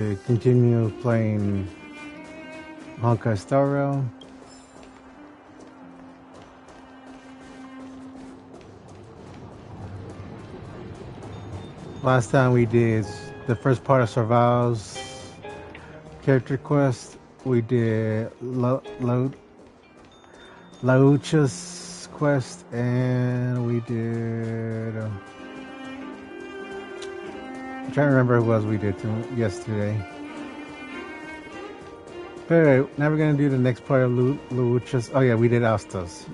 To continue playing Honka Star Rail. Last time we did the first part of Survival's character quest. We did Laucha's quest, and we did. I'm trying to remember who else we did yesterday. But anyway, now we're gonna do the next part of Laucha's. Oh yeah, we did Astos.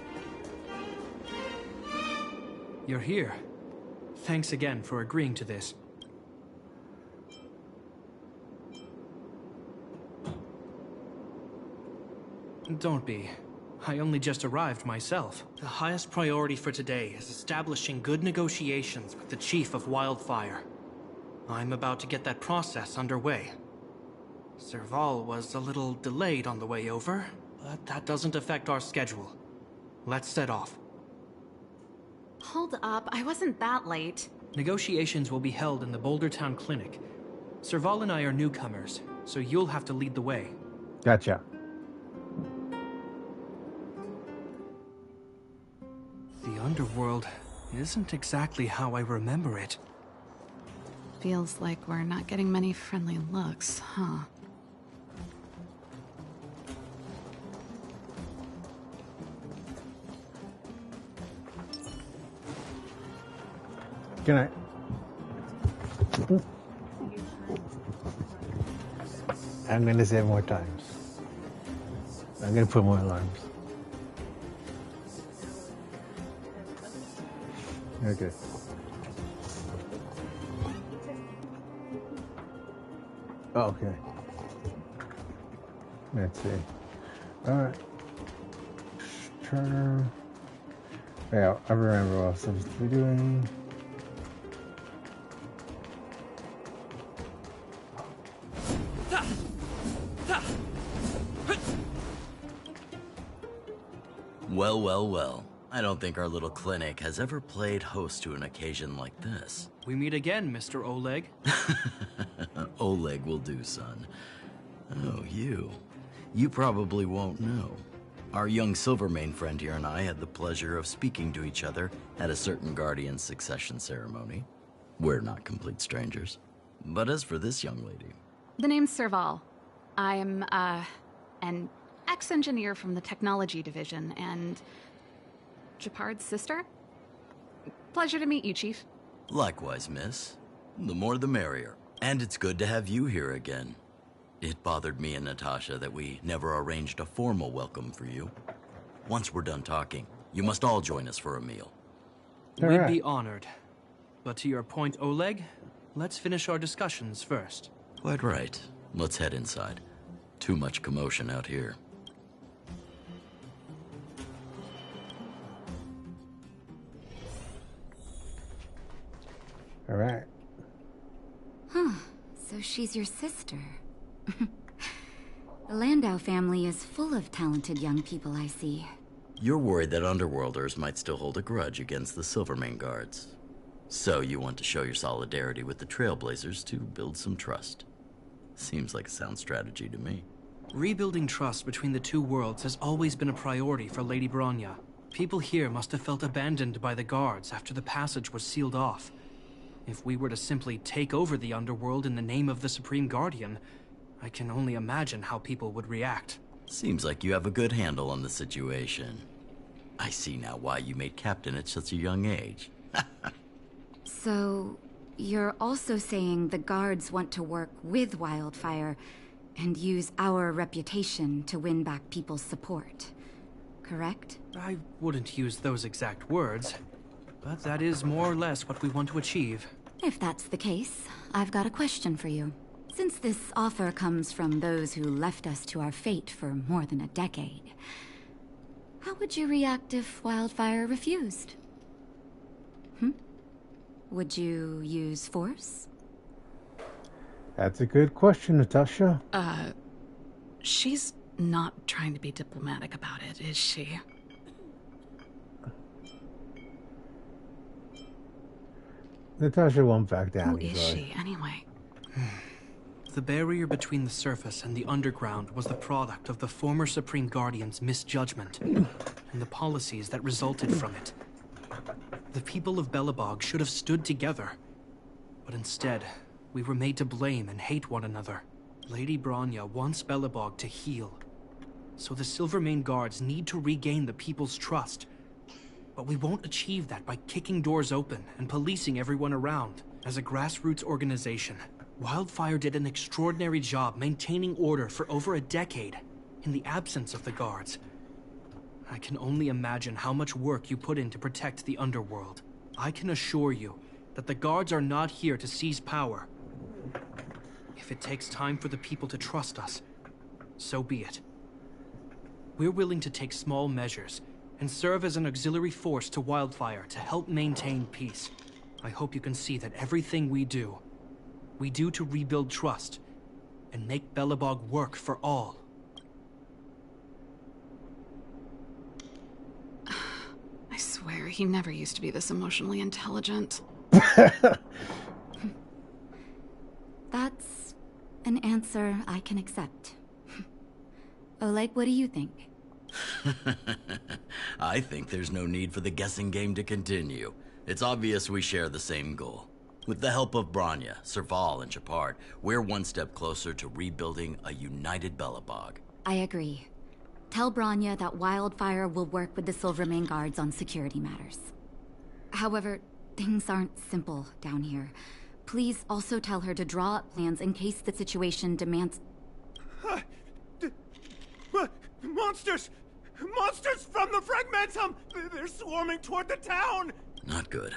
You're here. Thanks again for agreeing to this. Don't be. I only just arrived myself. The highest priority for today is establishing good negotiations with the Chief of Wildfire. I'm about to get that process underway. Serval was a little delayed on the way over, but that doesn't affect our schedule. Let's set off. Hold up, I wasn't that late. Negotiations will be held in the Boulder Town Clinic. Serval and I are newcomers, so you'll have to lead the way. Gotcha. The underworld isn't exactly how I remember it. Feels like we're not getting many friendly looks, huh? Good night. I'm going to say more times. I'm going to put more alarms. Okay. Oh, okay. Let's see. Alright. Turner. Yeah, I remember what I was supposed to be doing. Well, well, well. I don't think our little clinic has ever played host to an occasion like this. We meet again, Mr. Oleg. Oleg will do, son. Oh, you. You probably won't know. Our young Silvermane friend here and I had the pleasure of speaking to each other at a certain Guardian succession ceremony. We're not complete strangers. But as for this young lady... The name's Serval. I'm, an ex-engineer from the technology division, and... Japard's sister? Pleasure to meet you, Chief. Likewise, miss. The more the merrier. And it's good to have you here again. It bothered me and Natasha that we never arranged a formal welcome for you. Once we're done talking, you must all join us for a meal. We'd be honored. But to your point, Oleg, let's finish our discussions first. Quite right. Let's head inside. Too much commotion out here. All right. Huh. So she's your sister. The Landau family is full of talented young people, I see. You're worried that Underworlders might still hold a grudge against the Silvermane guards. So you want to show your solidarity with the Trailblazers to build some trust. Seems like a sound strategy to me. Rebuilding trust between the two worlds has always been a priority for Lady Bronya. People here must have felt abandoned by the guards after the passage was sealed off. If we were to simply take over the underworld in the name of the Supreme Guardian, I can only imagine how people would react. Seems like you have a good handle on the situation. I see now why you made captain at such a young age. So, you're also saying the guards want to work with Wildfire and use our reputation to win back people's support, correct? I wouldn't use those exact words, but that is more or less what we want to achieve. If that's the case, I've got a question for you. Since this offer comes from those who left us to our fate for more than a decade, how would you react if Wildfire refused? Would you use force? That's a good question, Natasha. She's not trying to be diplomatic about it, is she? Natasha won't back down. Who is she, anyway? The barrier between the surface and the underground was the product of the former Supreme Guardian's misjudgment and the policies that resulted from it. The people of Belobog should have stood together, but instead, we were made to blame and hate one another. Lady Bronya wants Belobog to heal, so the Silvermane Guards need to regain the people's trust. But we won't achieve that by kicking doors open and policing everyone around. As a grassroots organization, Wildfire did an extraordinary job maintaining order for over a decade, in the absence of the guards. I can only imagine how much work you put in to protect the underworld. I can assure you that the guards are not here to seize power. If it takes time for the people to trust us, so be it. We're willing to take small measures and serve as an auxiliary force to Wildfire to help maintain peace. I hope you can see that everything we do to rebuild trust and make Belobog work for all. I swear, he never used to be this emotionally intelligent. That's an answer I can accept. Oleg, what do you think? I think there's no need for the guessing game to continue. It's obvious we share the same goal. With the help of Bronya, Serval, and Gepard, we're one step closer to rebuilding a united Belobog. I agree. Tell Bronya that Wildfire will work with the Silvermane Guards on security matters. However, things aren't simple down here. Please also tell her to draw up plans in case the situation demands... Monsters! Monsters from the Fragmentum! They're swarming toward the town! Not good.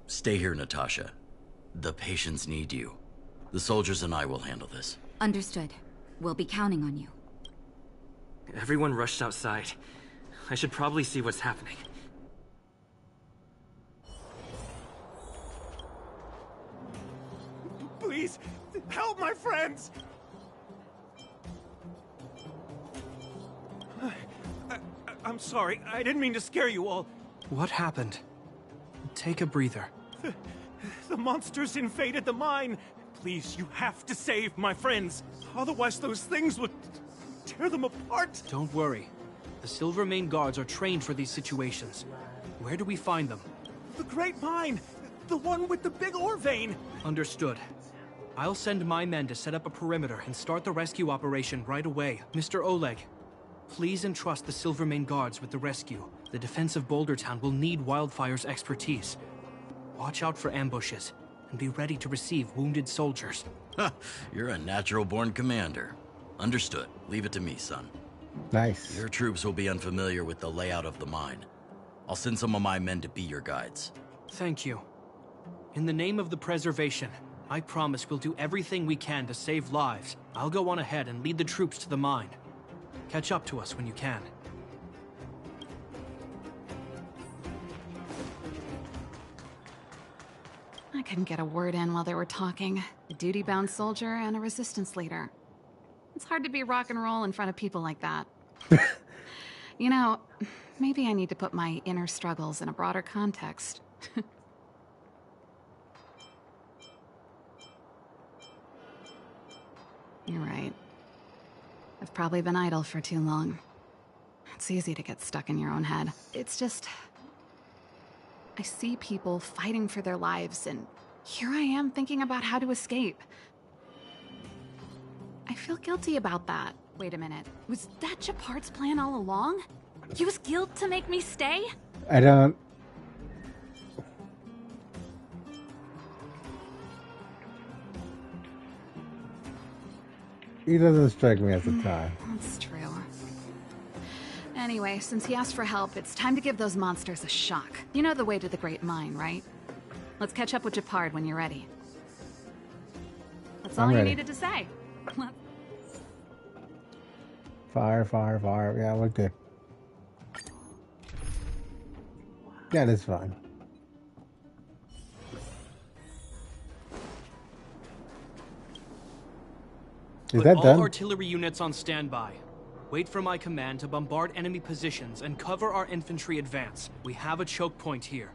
Stay here, Natasha. The patients need you. The soldiers and I will handle this. Understood. We'll be counting on you. Everyone rushed outside. I should probably see what's happening. Please, help my friends! I'm sorry, I didn't mean to scare you all. What happened? Take a breather. The monsters invaded the mine. Please, you have to save my friends. Otherwise those things would tear them apart. Don't worry. The Silvermane Guards are trained for these situations. Where do we find them? The Great Mine! The one with the big ore vein! Understood. I'll send my men to set up a perimeter and start the rescue operation right away. Mr. Oleg, please entrust the Silvermane Guards with the rescue. The defense of Boulder Town will need Wildfire's expertise. Watch out for ambushes, and be ready to receive wounded soldiers. You're a natural-born commander. Understood. Leave it to me, son. Nice. Your troops will be unfamiliar with the layout of the mine. I'll send some of my men to be your guides. Thank you. In the name of the preservation, I promise we'll do everything we can to save lives. I'll go on ahead and lead the troops to the mine. Catch up to us when you can. I couldn't get a word in while they were talking. A duty-bound soldier and a resistance leader. It's hard to be rock and roll in front of people like that. You know, maybe I need to put my inner struggles in a broader context. You're right. I've probably been idle for too long. It's easy to get stuck in your own head. It's just... I see people fighting for their lives, and here I am thinking about how to escape. I feel guilty about that. Wait a minute. Was that Gepard's plan all along? Use guilt to make me stay? I don't... He doesn't strike me as a tie. That's true. Anyway, since he asked for help, it's time to give those monsters a shock. You know the way to the Great Mine, right? Let's catch up with Gepard when you're ready. That's all I'm you ready. needed to say. Fire, fire, fire. Yeah, we're good. Yeah, that's fine. Is Put that all done? artillery units on standby. Wait for my command to bombard enemy positions and cover our infantry advance. We have a choke point here.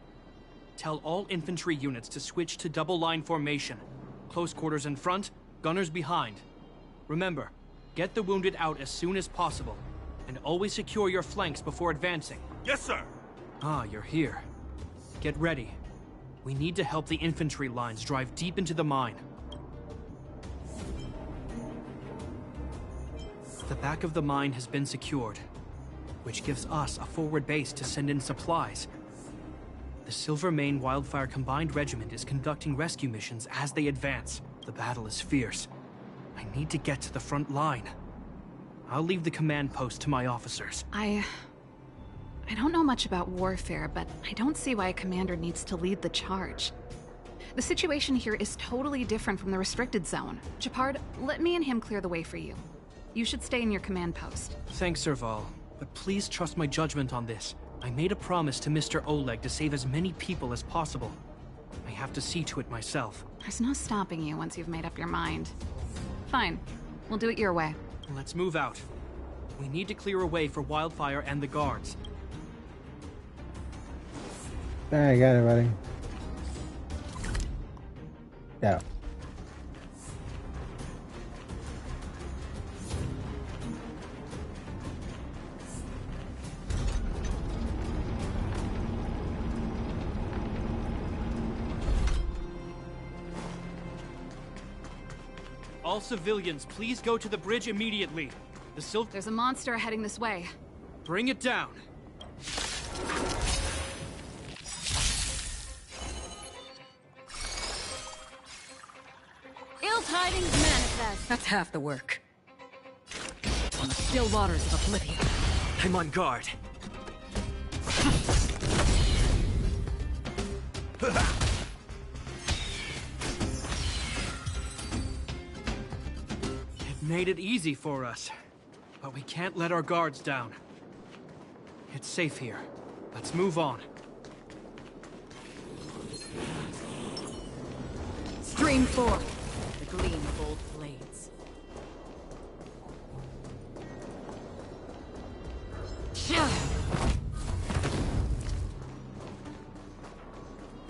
Tell all infantry units to switch to double line formation. Close quarters in front, gunners behind. Remember, get the wounded out as soon as possible, and always secure your flanks before advancing. Yes, sir. Ah, you're here. Get ready. We need to help the infantry lines drive deep into the mine. The back of the mine has been secured, which gives us a forward base to send in supplies. The Silvermane Wildfire Combined Regiment is conducting rescue missions as they advance. The battle is fierce. I need to get to the front line. I'll leave the command post to my officers. I don't know much about warfare, but I don't see why a commander needs to lead the charge. The situation here is totally different from the restricted zone. Japard, let me and him clear the way for you. You should stay in your command post. Thanks, Serval, but please trust my judgment on this. I made a promise to Mr. Oleg to save as many people as possible. I have to see to it myself. There's no stopping you once you've made up your mind. Fine. We'll do it your way. Let's move out. We need to clear a way for Wildfire and the guards. I got it, buddy. Yeah. All civilians, please go to the bridge immediately. There's a monster heading this way. Bring it down. Ill tidings manifest. That's half the work. On the still waters of oblivion. I'm on guard. Made it easy for us, but we can't let our guards down. It's safe here. Let's move on. Stream forth, the gleam of old blades.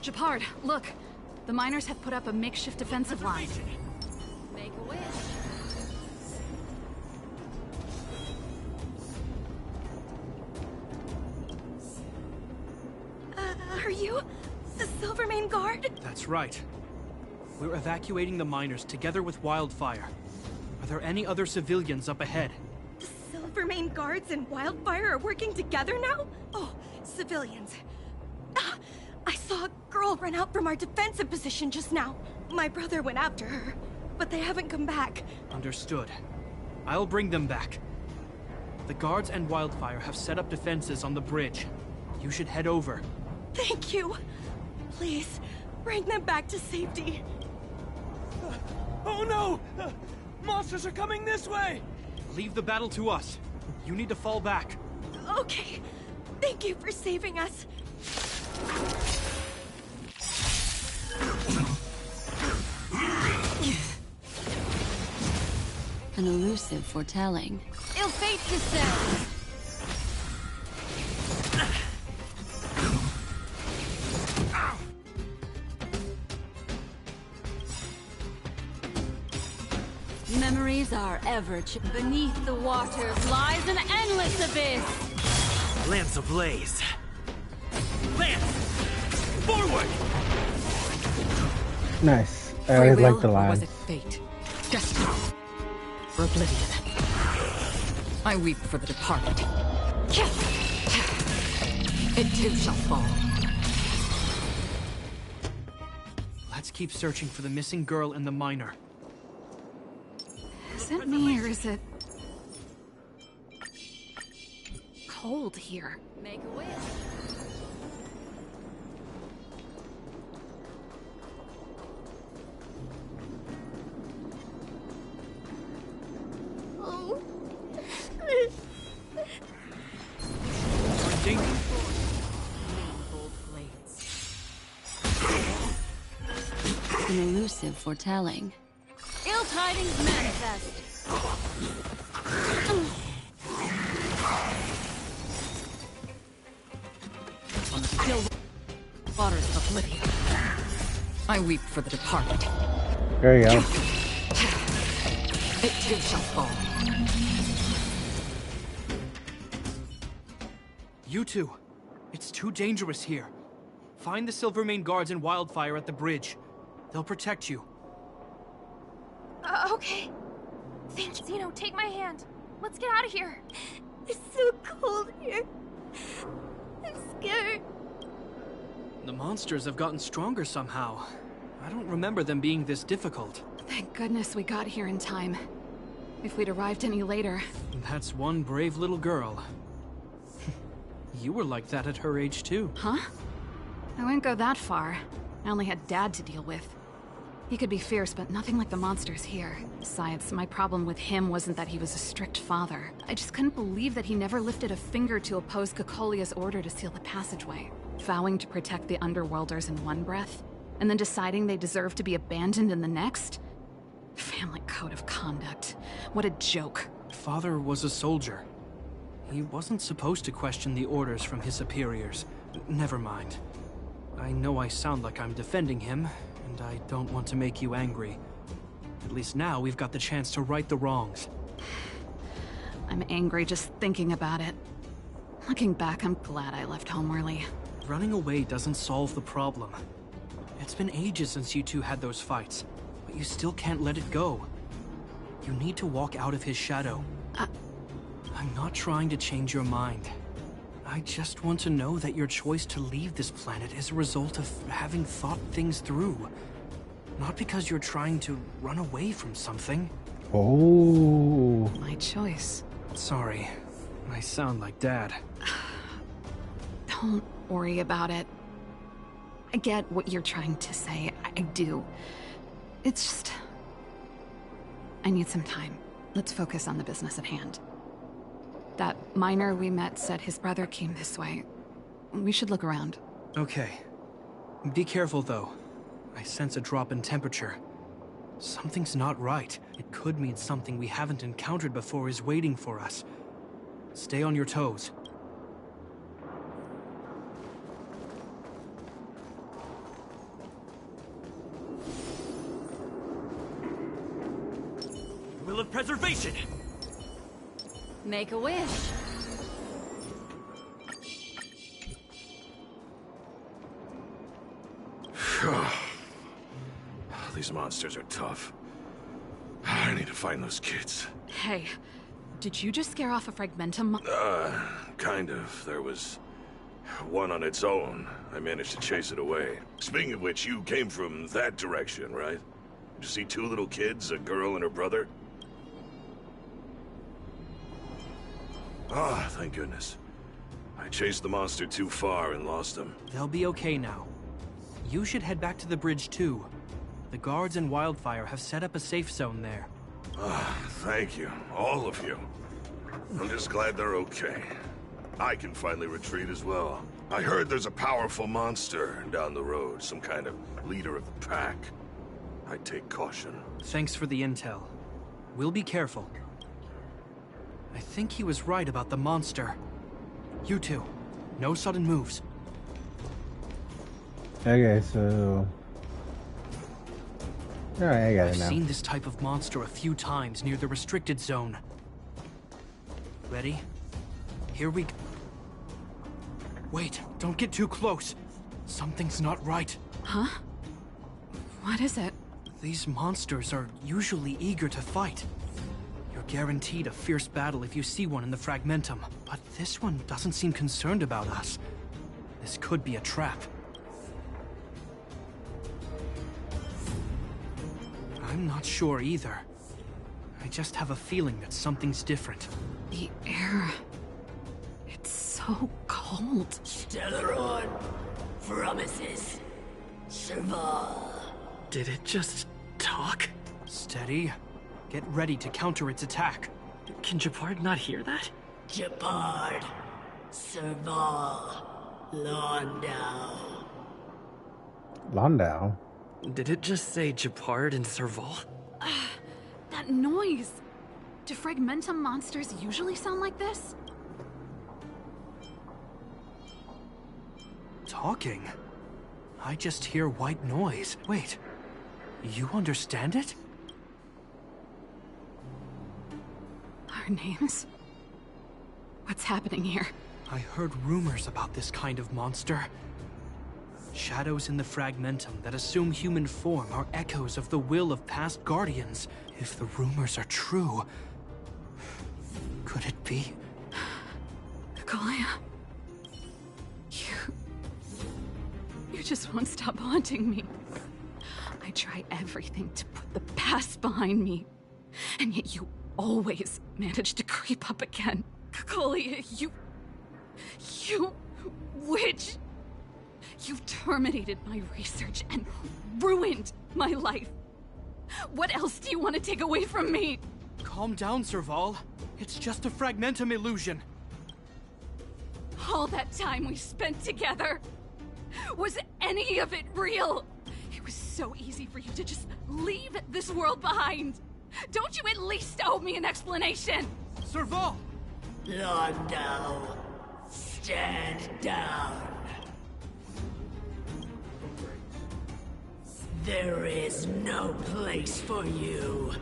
Japard, look. The miners have put up a makeshift defensive line. Make a wish. Are you the Silvermane Guard? That's right. We're evacuating the miners together with Wildfire. Are there any other civilians up ahead? The Silvermane Guards and Wildfire are working together now? Oh, civilians. I saw a girl run out from our defensive position just now. My brother went after her, but they haven't come back. Understood. I'll bring them back. The guards and Wildfire have set up defenses on the bridge. You should head over. Thank you. Please, bring them back to safety. Oh no! Monsters are coming this way! Leave the battle to us. You need to fall back. Okay. Thank you for saving us. An elusive foretelling. Ill fate descends! Memories are ever beneath the waters lies an endless abyss. Lance ablaze. Lance! Forward! Nice. I always like the Or lines. was it fate? Destiny? Or oblivion? I weep for the departed. It too shall fall. Let's keep searching for the missing girl and the miner. Is it me or is it cold here? Make a wish. Oh. An elusive foretelling. Ill tidings manifest. On the still waters of oblivion. I weep for the departed. There you go. it too shall fall. You two, it's too dangerous here. Find the Silvermane guards and Wildfire at the bridge. They'll protect you. Okay. Thank you. Zeno, take my hand. Let's get out of here. It's so cold here. I'm scared. The monsters have gotten stronger somehow. I don't remember them being this difficult. Thank goodness we got here in time. If we'd arrived any later... That's one brave little girl. You were like that at her age too. Huh? I wouldn't go that far. I only had Dad to deal with. He could be fierce, but nothing like the monsters here. Besides, my problem with him wasn't that he was a strict father. I just couldn't believe that he never lifted a finger to oppose Cocolia's order to seal the passageway. Vowing to protect the Underworlders in one breath, and then deciding they deserve to be abandoned in the next? Family code of conduct. What a joke. Father was a soldier. He wasn't supposed to question the orders from his superiors. Never mind. I know I sound like I'm defending him, and I don't want to make you angry. At least now we've got the chance to right the wrongs. I'm angry just thinking about it. Looking back, I'm glad I left home early. Running away doesn't solve the problem. It's been ages since you two had those fights, but you still can't let it go. You need to walk out of his shadow. I'm not trying to change your mind. I just want to know that your choice to leave this planet is a result of having thought things through. Not because you're trying to run away from something. Oh. My choice. Sorry, I sound like Dad. Don't worry about it. I get what you're trying to say. I do. It's just... I need some time. Let's focus on the business at hand. That miner we met said his brother came this way. We should look around. Okay. Be careful, though. I sense a drop in temperature. Something's not right. It could mean something we haven't encountered before is waiting for us. Stay on your toes. Will of preservation! Make a wish. These monsters are tough. I need to find those kids. Hey, did you just scare off a Fragmentum? Kind of. There was one on its own. I managed to chase it away. Speaking of which, you came from that direction, right? Did you see two little kids, a girl and her brother? Ah, thank goodness. I chased the monster too far and lost him. They'll be okay now. You should head back to the bridge, too. The guards and Wildfire have set up a safe zone there. Ah, thank you. All of you. I'm just glad they're okay. I can finally retreat as well. I heard there's a powerful monster down the road, some kind of leader of the pack. I'd take caution. Thanks for the intel. We'll be careful. I think he was right about the monster. You two, no sudden moves. Okay, so... Alright, I got it I've now. seen this type of monster a few times near the restricted zone. Ready? Here we go. Wait, don't get too close. Something's not right. Huh? What is it? These monsters are usually eager to fight. You're guaranteed a fierce battle if you see one in the Fragmentum. But this one doesn't seem concerned about us. This could be a trap. I'm not sure either. I just have a feeling that something's different. The air... It's so cold. Stellaron promises Serval. Did it just talk? Steady. Get ready to counter its attack. Can Japard not hear that? Japard, Serval, Londau. Londau? Did it just say Japard and Serval? That noise! Do Fragmentum monsters usually sound like this? Talking? I just hear white noise. Wait, you understand it? Our names? What's happening here? I heard rumors about this kind of monster. Shadows in the fragmentum that assume human form are echoes of the will of past guardians. If the rumors are true, could it be? Kakolia. You just won't stop haunting me. I try everything to put the past behind me, and yet you always manage to creep up again. Kakolia, you witch! You've terminated my research and ruined my life. What else do you want to take away from me? Calm down, Serval. It's just a fragmentum illusion. All that time we spent together, was any of it real? It was so easy for you to just leave this world behind. Don't you at least owe me an explanation? Serval! Londo, stand down. There is no place for you.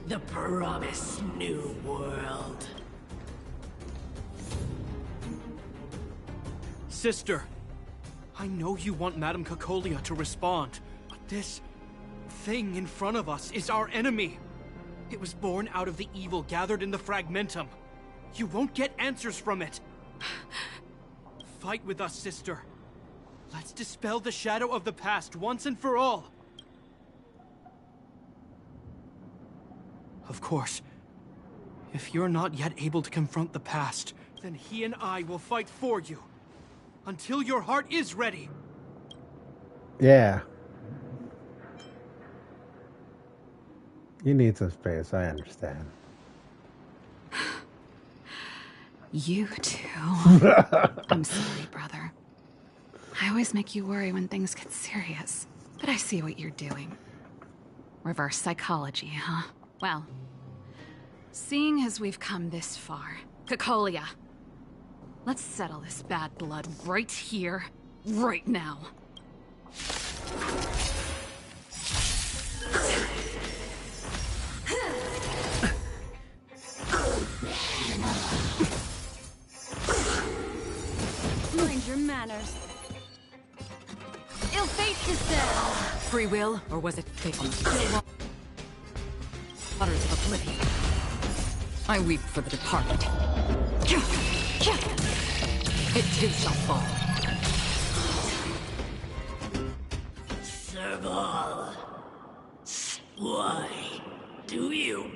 The promised new world. Sister, I know you want Madame Kakolia to respond, but this thing in front of us is our enemy. It was born out of the evil gathered in the fragmentum. You won't get answers from it. Fight with us, sister. Let's dispel the shadow of the past once and for all. Of course, if you're not yet able to confront the past, then he and I will fight for you. Until your heart is ready. Yeah. You need some space, I understand. You too. I'm sorry, brother. I always make you worry when things get serious. But I see what you're doing. Reverse psychology, huh? Well, seeing as we've come this far, Kakolia, let's settle this bad blood right here, right now. Mind your manners. Ill fate descend. Free will, or was it faithfulness? Waters of oblivion. I weep for the departed. It too shall fall. Serval, why do you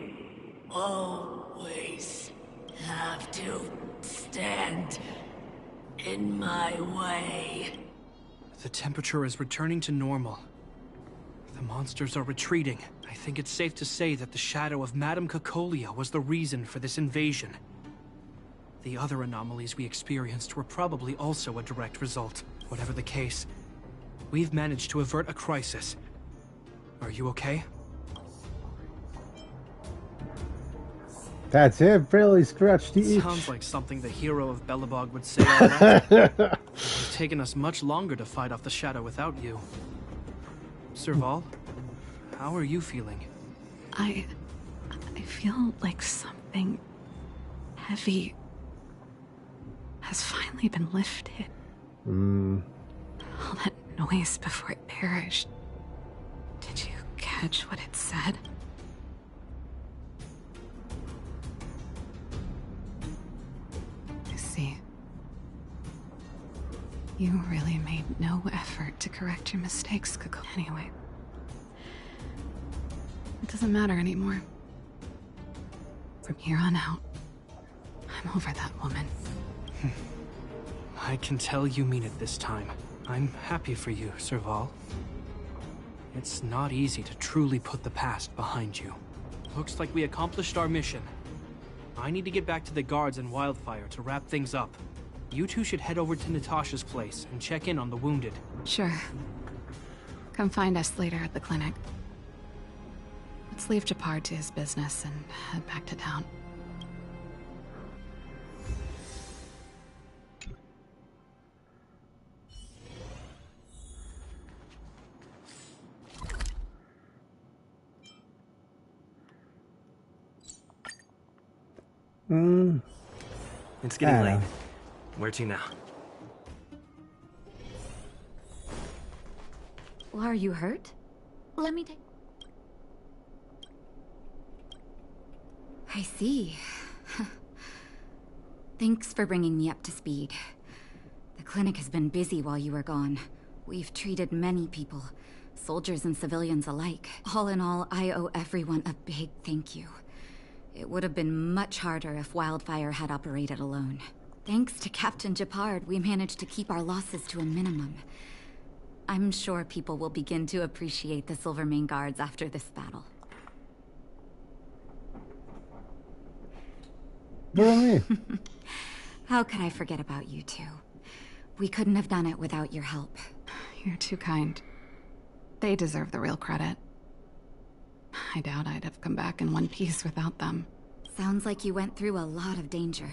always have to stand in my way? The temperature is returning to normal. The monsters are retreating. I think it's safe to say that the shadow of Madame Kakolia was the reason for this invasion. The other anomalies we experienced were probably also a direct result. Whatever the case, we've managed to avert a crisis. Are you okay? That's it, really stretched each. Sounds like something the hero of Belobog would say all that. It's taken us much longer to fight off the shadow without you. Serval, how are you feeling? I feel like something heavy has finally been lifted. All that noise before it perished. Did you catch what it said? I see. You really made no effort to correct your mistakes, Koko. Anyway, it doesn't matter anymore. From here on out, I'm over that woman. I can tell you mean it this time. I'm happy for you, Serval. It's not easy to truly put the past behind you. Looks like we accomplished our mission. I need to get back to the guards and Wildfire to wrap things up. You two should head over to Natasha's place and check in on the wounded. Sure. Come find us later at the clinic. Let's leave Japar to his business and head back to town. It's getting late. Where to now? Well, are you hurt? Let me take... I see. Thanks for bringing me up to speed. The clinic has been busy while you were gone. We've treated many people, soldiers and civilians alike. All in all, I owe everyone a big thank you. It would have been much harder if Wildfire had operated alone. Thanks to Captain Japard, we managed to keep our losses to a minimum. I'm sure people will begin to appreciate the Silvermane Guards after this battle. How could I forget about you two? We couldn't have done it without your help. You're too kind. They deserve the real credit. I doubt I'd have come back in one piece without them. Sounds like you went through a lot of danger.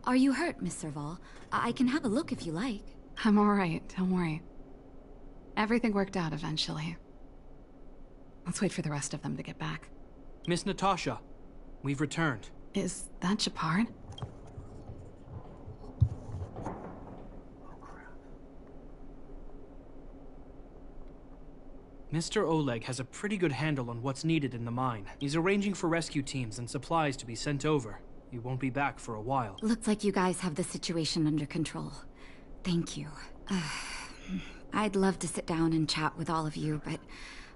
Are you hurt, Miss Serval? I can have a look if you like. I'm alright, don't worry. Everything worked out eventually. Let's wait for the rest of them to get back. Miss Natasha, we've returned. Is that Japard? Mr. Oleg has a pretty good handle on what's needed in the mine. He's arranging for rescue teams and supplies to be sent over. He won't be back for a while. Looks like you guys have the situation under control. Thank you. I'd love to sit down and chat with all of you, but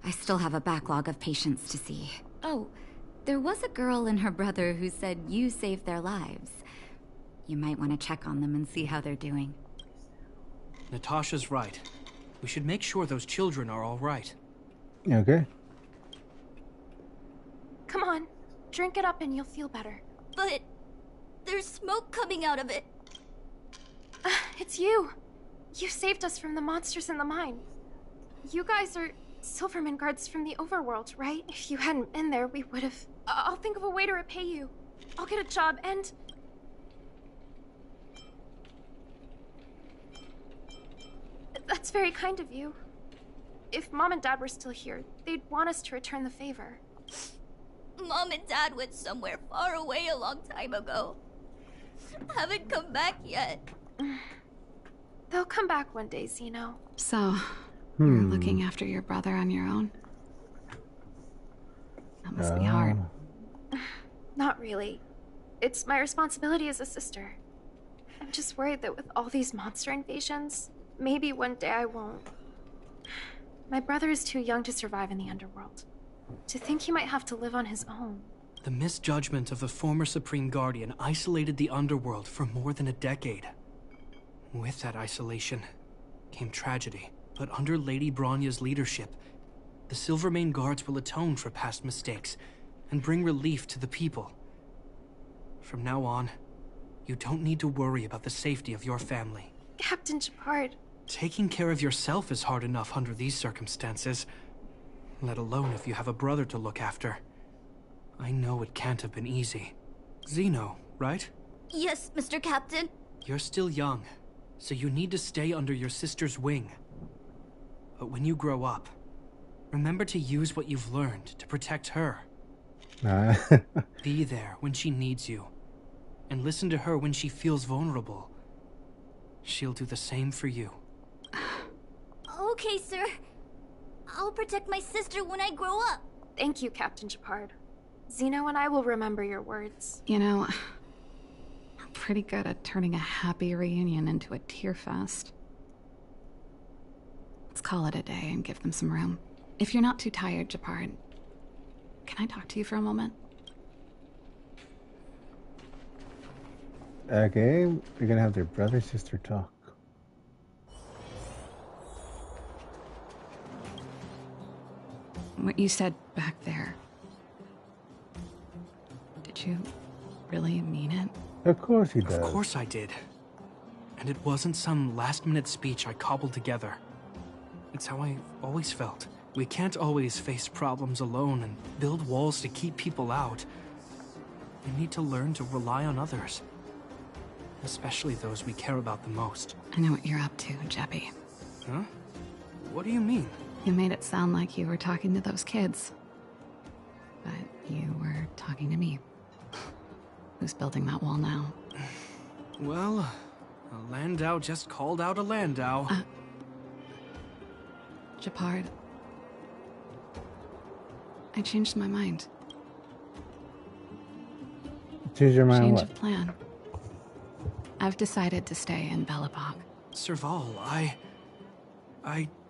I still have a backlog of patients to see. Oh, there was a girl and her brother who said you saved their lives. You might want to check on them and see how they're doing. Natasha's right. We should make sure those children are all right. Okay. Come on, drink it up and you'll feel better. But there's smoke coming out of it. It's you. You saved us from the monsters in the mine. You guys are Silvermane Guards from the overworld, right? If you hadn't been there, we would have... I'll think of a way to repay you. I'll get a job and... That's very kind of you. If Mom and Dad were still here, they'd want us to return the favor. Mom and Dad went somewhere far away a long time ago. Haven't come back yet. They'll come back one day, Zeno. So, you're looking after your brother on your own? That must be hard. Not really. It's my responsibility as a sister. I'm just worried that with all these monster invasions, maybe one day I won't. My brother is too young to survive in the underworld. To think he might have to live on his own. The misjudgment of the former Supreme Guardian isolated the underworld for more than a decade. With that isolation came tragedy. But under Lady Bronya's leadership, the Silvermane Guards will atone for past mistakes and bring relief to the people. From now on, you don't need to worry about the safety of your family. Captain Japard. Taking care of yourself is hard enough under these circumstances, let alone if you have a brother to look after. I know it can't have been easy. Zeno, right? Yes, Mr. Captain. You're still young, so you need to stay under your sister's wing. But when you grow up, remember to use what you've learned to protect her. Be there when she needs you, and listen to her when she feels vulnerable. She'll do the same for you. Okay, sir. I'll protect my sister when I grow up. Thank you, Captain Japard. Zeno and I will remember your words. You know, we're pretty good at turning a happy reunion into a tear fest. Let's call it a day and give them some room. If you're not too tired, Japard, can I talk to you for a moment? Okay, you're gonna have their brother-sister talk. What you said back there, did you really mean it? Of course he does. Of course I did. And it wasn't some last-minute speech I cobbled together. It's how I always felt. We can't always face problems alone and build walls to keep people out. We need to learn to rely on others. Especially those we care about the most. I know what you're up to, Jeppy. Huh? What do you mean? You made it sound like you were talking to those kids. But you were talking to me. Who's building that wall now? Well, a Landau just called out a Landau. Gepard. I changed my mind. Change your mind. Change What? of plan. I've decided to stay in Belobog. Serval, I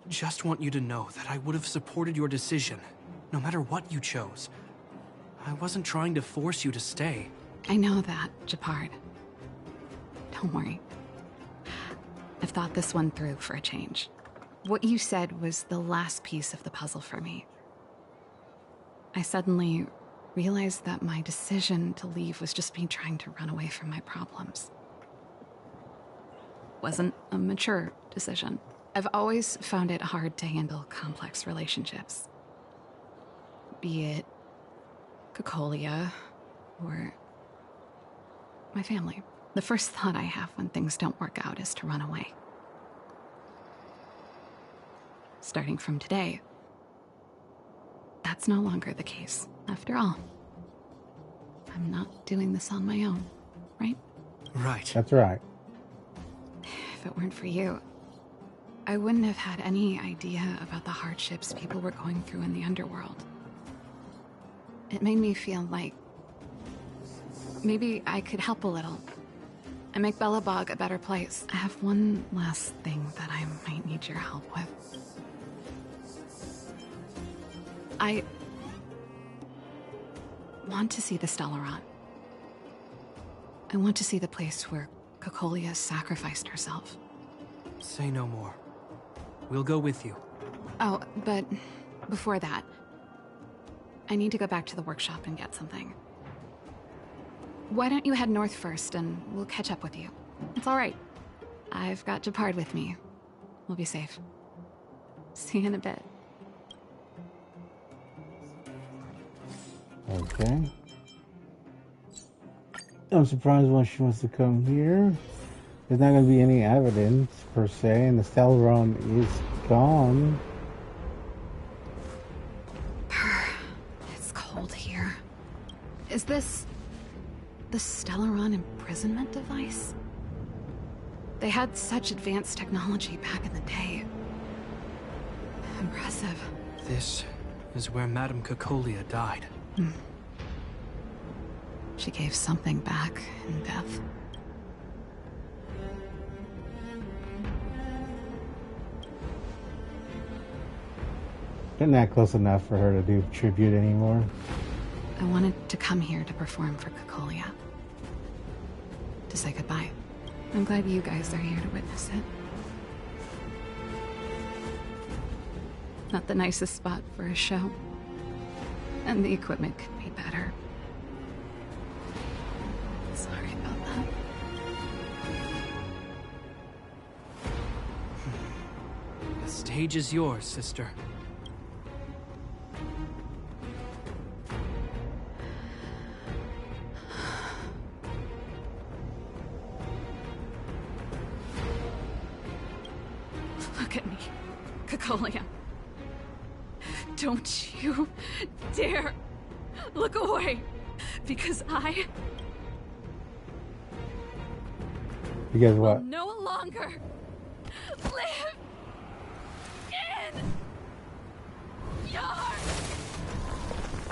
just want you to know that I would have supported your decision, no matter what you chose. I wasn't trying to force you to stay. I know that, Gepard. Don't worry. I've thought this one through for a change. What you said was the last piece of the puzzle for me. I suddenly realized that my decision to leave was just me trying to run away from my problems. Wasn't a mature decision. I've always found it hard to handle complex relationships. Be it Cocolia or my family. The first thought I have when things don't work out is to run away. Starting from today, that's no longer the case. After all, I'm not doing this on my own, right? Right. That's right. If it weren't for you, I wouldn't have had any idea about the hardships people were going through in the underworld. It made me feel like maybe I could help a little and make Belobog a better place. I have one last thing that I might need your help with. I want to see the Stellaron. I want to see the place where Cocolia sacrificed herself. Say no more. We'll go with you. Oh, but before that, I need to go back to the workshop and get something. Why don't you head north first, and we'll catch up with you. It's all right. I've got Gepard with me. We'll be safe. See you in a bit. Okay. I'm surprised when she wants to come here. There's not going to be any evidence, per se, and the Stellaron is gone. It's cold here. Is this the Stellaron imprisonment device? They had such advanced technology back in the day. Impressive. This is where Madame Cocolia died. She gave something back in death. They're not close enough for her to do tribute anymore. I wanted to come here to perform for Cocolia. To say goodbye. I'm glad you guys are here to witness it. Not the nicest spot for a show. And the equipment could be better. Sorry about that. The stage is yours, sister. Look at me, Cocolia. Don't you dare look away, because I Because will what? no longer live in your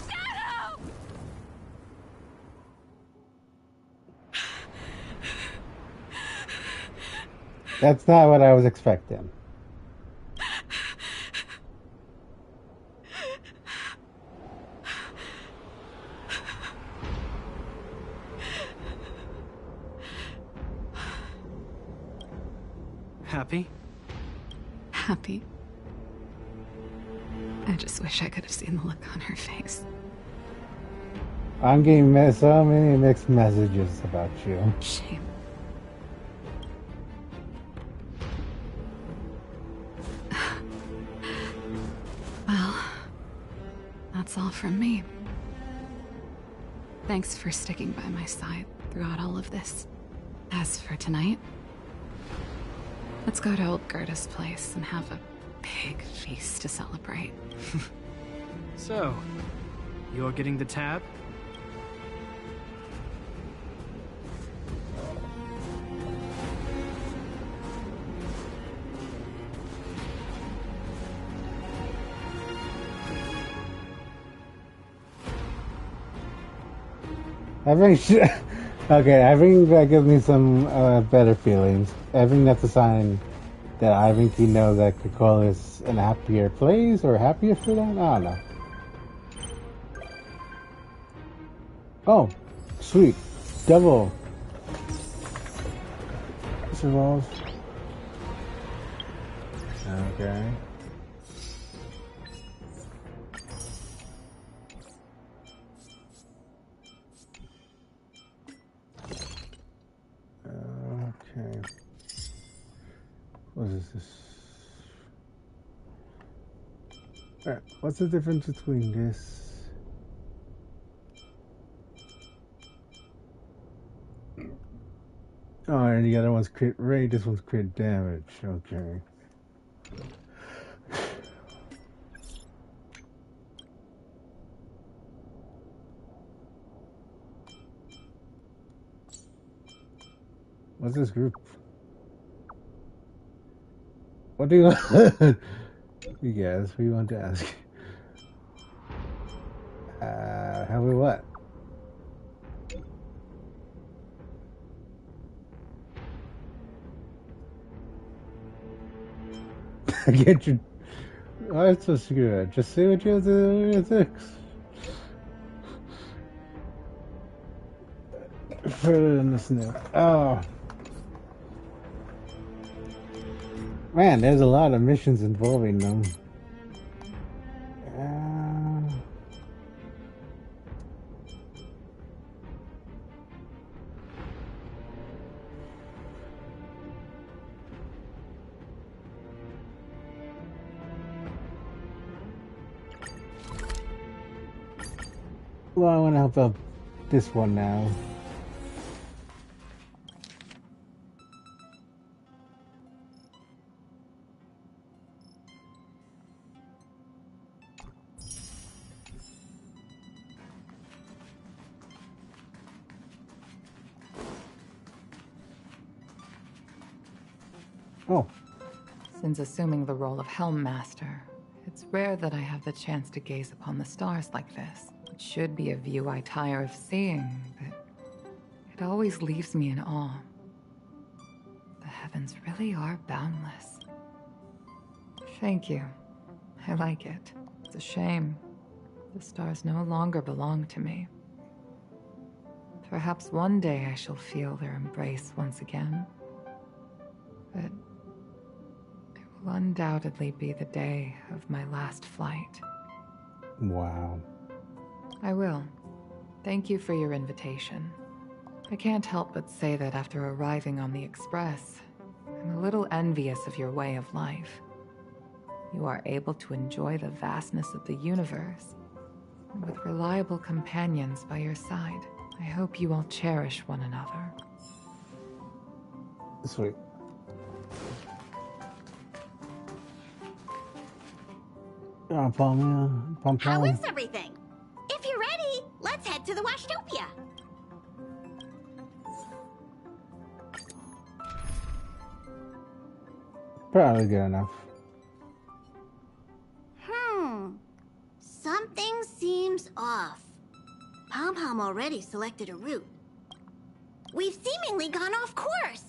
shadow! That's not what I was expecting. Happy? Happy. I just wish I could have seen the look on her face. I'm getting so many mixed messages about you. Shame. Well, that's all from me. Thanks for sticking by my side throughout all of this. As for tonight, let's go to old Gerda's place and have a big feast to celebrate. So, you're getting the tab? I think okay, I think that gives me some better feelings. I think that's a sign that I think he knows that I could call this an happier place or happier for them. I don't know. Oh, sweet. Double. This evolves. Okay. Okay. What is this? Alright, what's the difference between this? Oh, and the other one's crit rate, this one's crit damage. Okay. What's this group? What do you want? You guys, what do you want to ask? How we what? Get your... Why is so good? Just say what you have to fix. Further than this now. Oh. Man, there's a lot of missions involving them. Well, I want to help out this one now. Oh. Since assuming the role of Helm Master, it's rare that I have the chance to gaze upon the stars like this. It should be a view I tire of seeing, but it always leaves me in awe. The heavens really are boundless. Thank you. I like it. It's a shame. The stars no longer belong to me. Perhaps one day I shall feel their embrace once again. But it will undoubtedly be the day of my last flight. Wow. I will. Thank you for your invitation. I can't help but say that after arriving on the Express, I'm a little envious of your way of life. You are able to enjoy the vastness of the universe, and with reliable companions by your side. I hope you all cherish one another. Sweet. How is everything? If you're ready, let's head to the Washtopia. Probably good enough. Something seems off. Pom-Pom already selected a route. We've seemingly gone off course.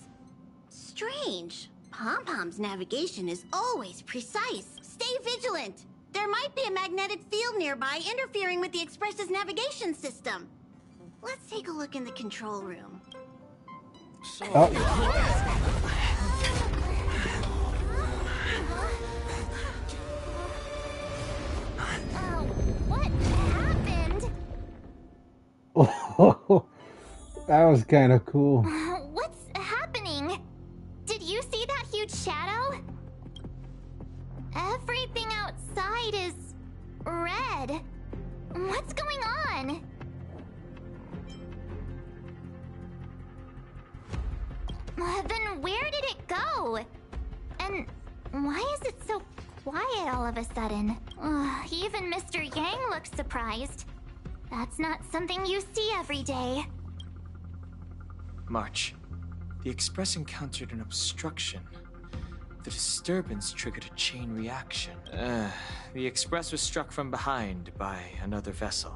Strange. Pom-Pom's navigation is always precise. Stay vigilant. There might be a magnetic field nearby interfering with the Express's navigation system. Let's take a look in the control room. What happened? Oh, that was kind of cool. What's happening? Did you see that huge shadow? Everything outside is red. What's going on? Then where did it go? And why is it so quiet all of a sudden? Even Mr. Yang looks surprised. That's not something you see every day. March. The Express encountered an obstruction. The disturbance triggered a chain reaction. The Express was struck from behind by another vessel.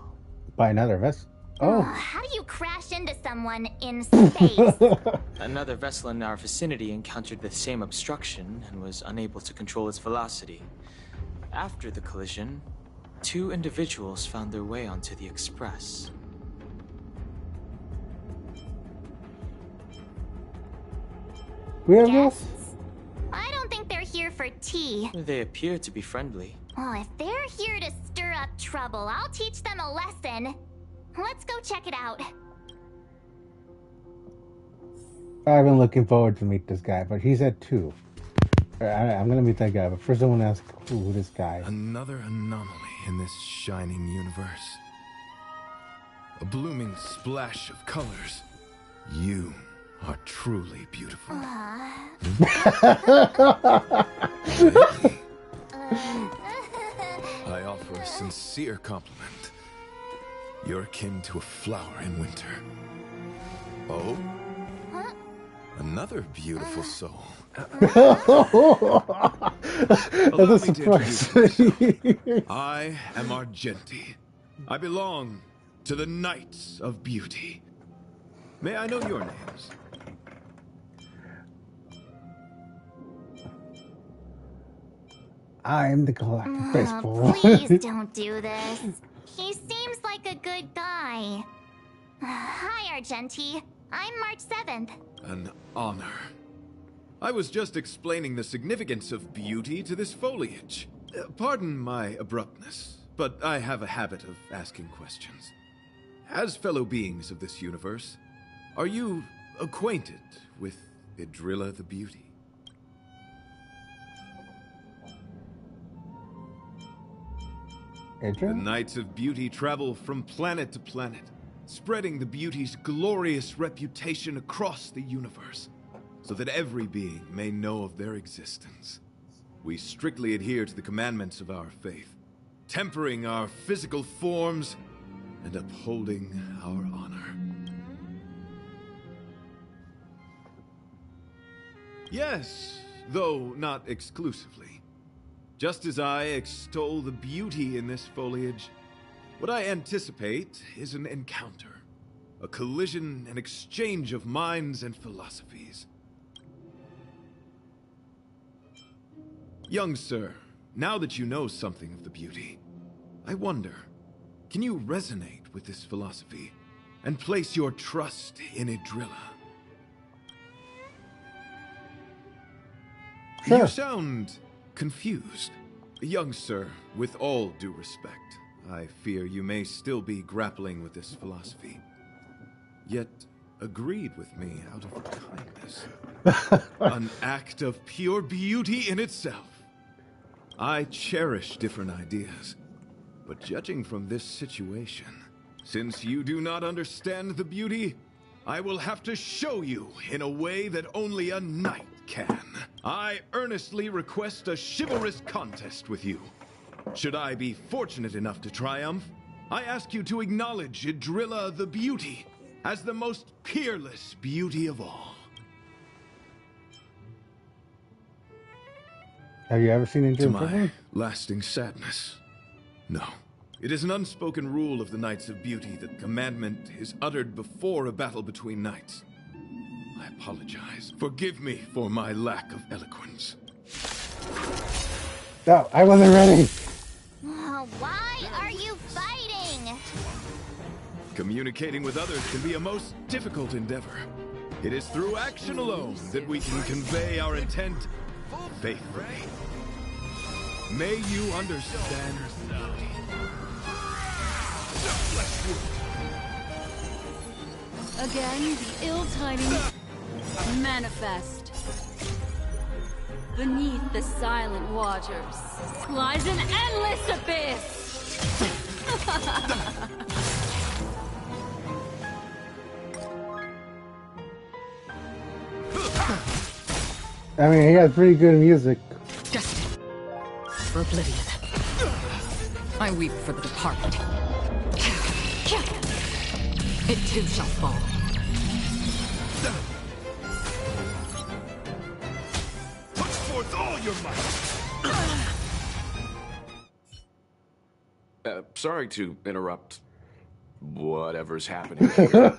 By another vessel? Oh. How do you crash into someone in space? Another vessel in our vicinity encountered the same obstruction and was unable to control its velocity. After the collision, 2 individuals found their way onto the Express. We have this? I don't think they're here for tea. They appear to be friendly. Well, if they're here to stir up trouble, I'll teach them a lesson. Let's go check it out. I've been looking forward to meet this guy, but he's at 2. I'm gonna meet that guy, but first I want to ask who this guy. Another anomaly in this shining universe. A blooming splash of colors. You are truly beautiful. I offer a sincere compliment. You're akin to a flower in winter. Oh? Another beautiful soul. Allow me to introduce myself. I am Argenti. I belong to the Knights of Beauty. May I know your names? I'm the Galactic Baseball. Please don't do this. He seems like a good guy. Hi, Argenti. I'm March 7th. An honor. I was just explaining the significance of beauty to this foliage. Pardon my abruptness, but I have a habit of asking questions. As fellow beings of this universe, are you acquainted with Idrilla the Beauty? The Knights of Beauty travel from planet to planet, spreading the beauty's glorious reputation across the universe, so that every being may know of their existence. We strictly adhere to the commandments of our faith, tempering our physical forms and upholding our honor. Yes, though not exclusively. Just as I extol the beauty in this foliage, what I anticipate is an encounter, a collision and exchange of minds and philosophies. Young sir, now that you know something of the beauty, I wonder, can you resonate with this philosophy and place your trust in Idrilla? Sure. You sound confused. Young sir, with all due respect, I fear you may still be grappling with this philosophy. Yet agreed with me out of kindness. An act of pure beauty in itself. I cherish different ideas, but judging from this situation, since you do not understand the beauty, I will have to show you in a way that only a knight can. I earnestly request a chivalrous contest with you. Should I be fortunate enough to triumph, I ask you to acknowledge Idrilla the Beauty as the most peerless beauty of all. Have you ever seen Idrilla? To my lasting sadness, no. It is an unspoken rule of the Knights of Beauty that commandment is uttered before a battle between knights. I apologize. Forgive me for my lack of eloquence. No, I wasn't ready. Why are you fighting? Communicating with others can be a most difficult endeavor. It is through action alone that we can convey our intent faithfully. May you understand beauty. Again, the ill-timing manifest. Beneath the silent waters lies an endless abyss! I mean, he has pretty good music. Destined for oblivion. I weep for the departed. It too shall fall. Put forth all your might! Sorry to interrupt. Whatever's happening here.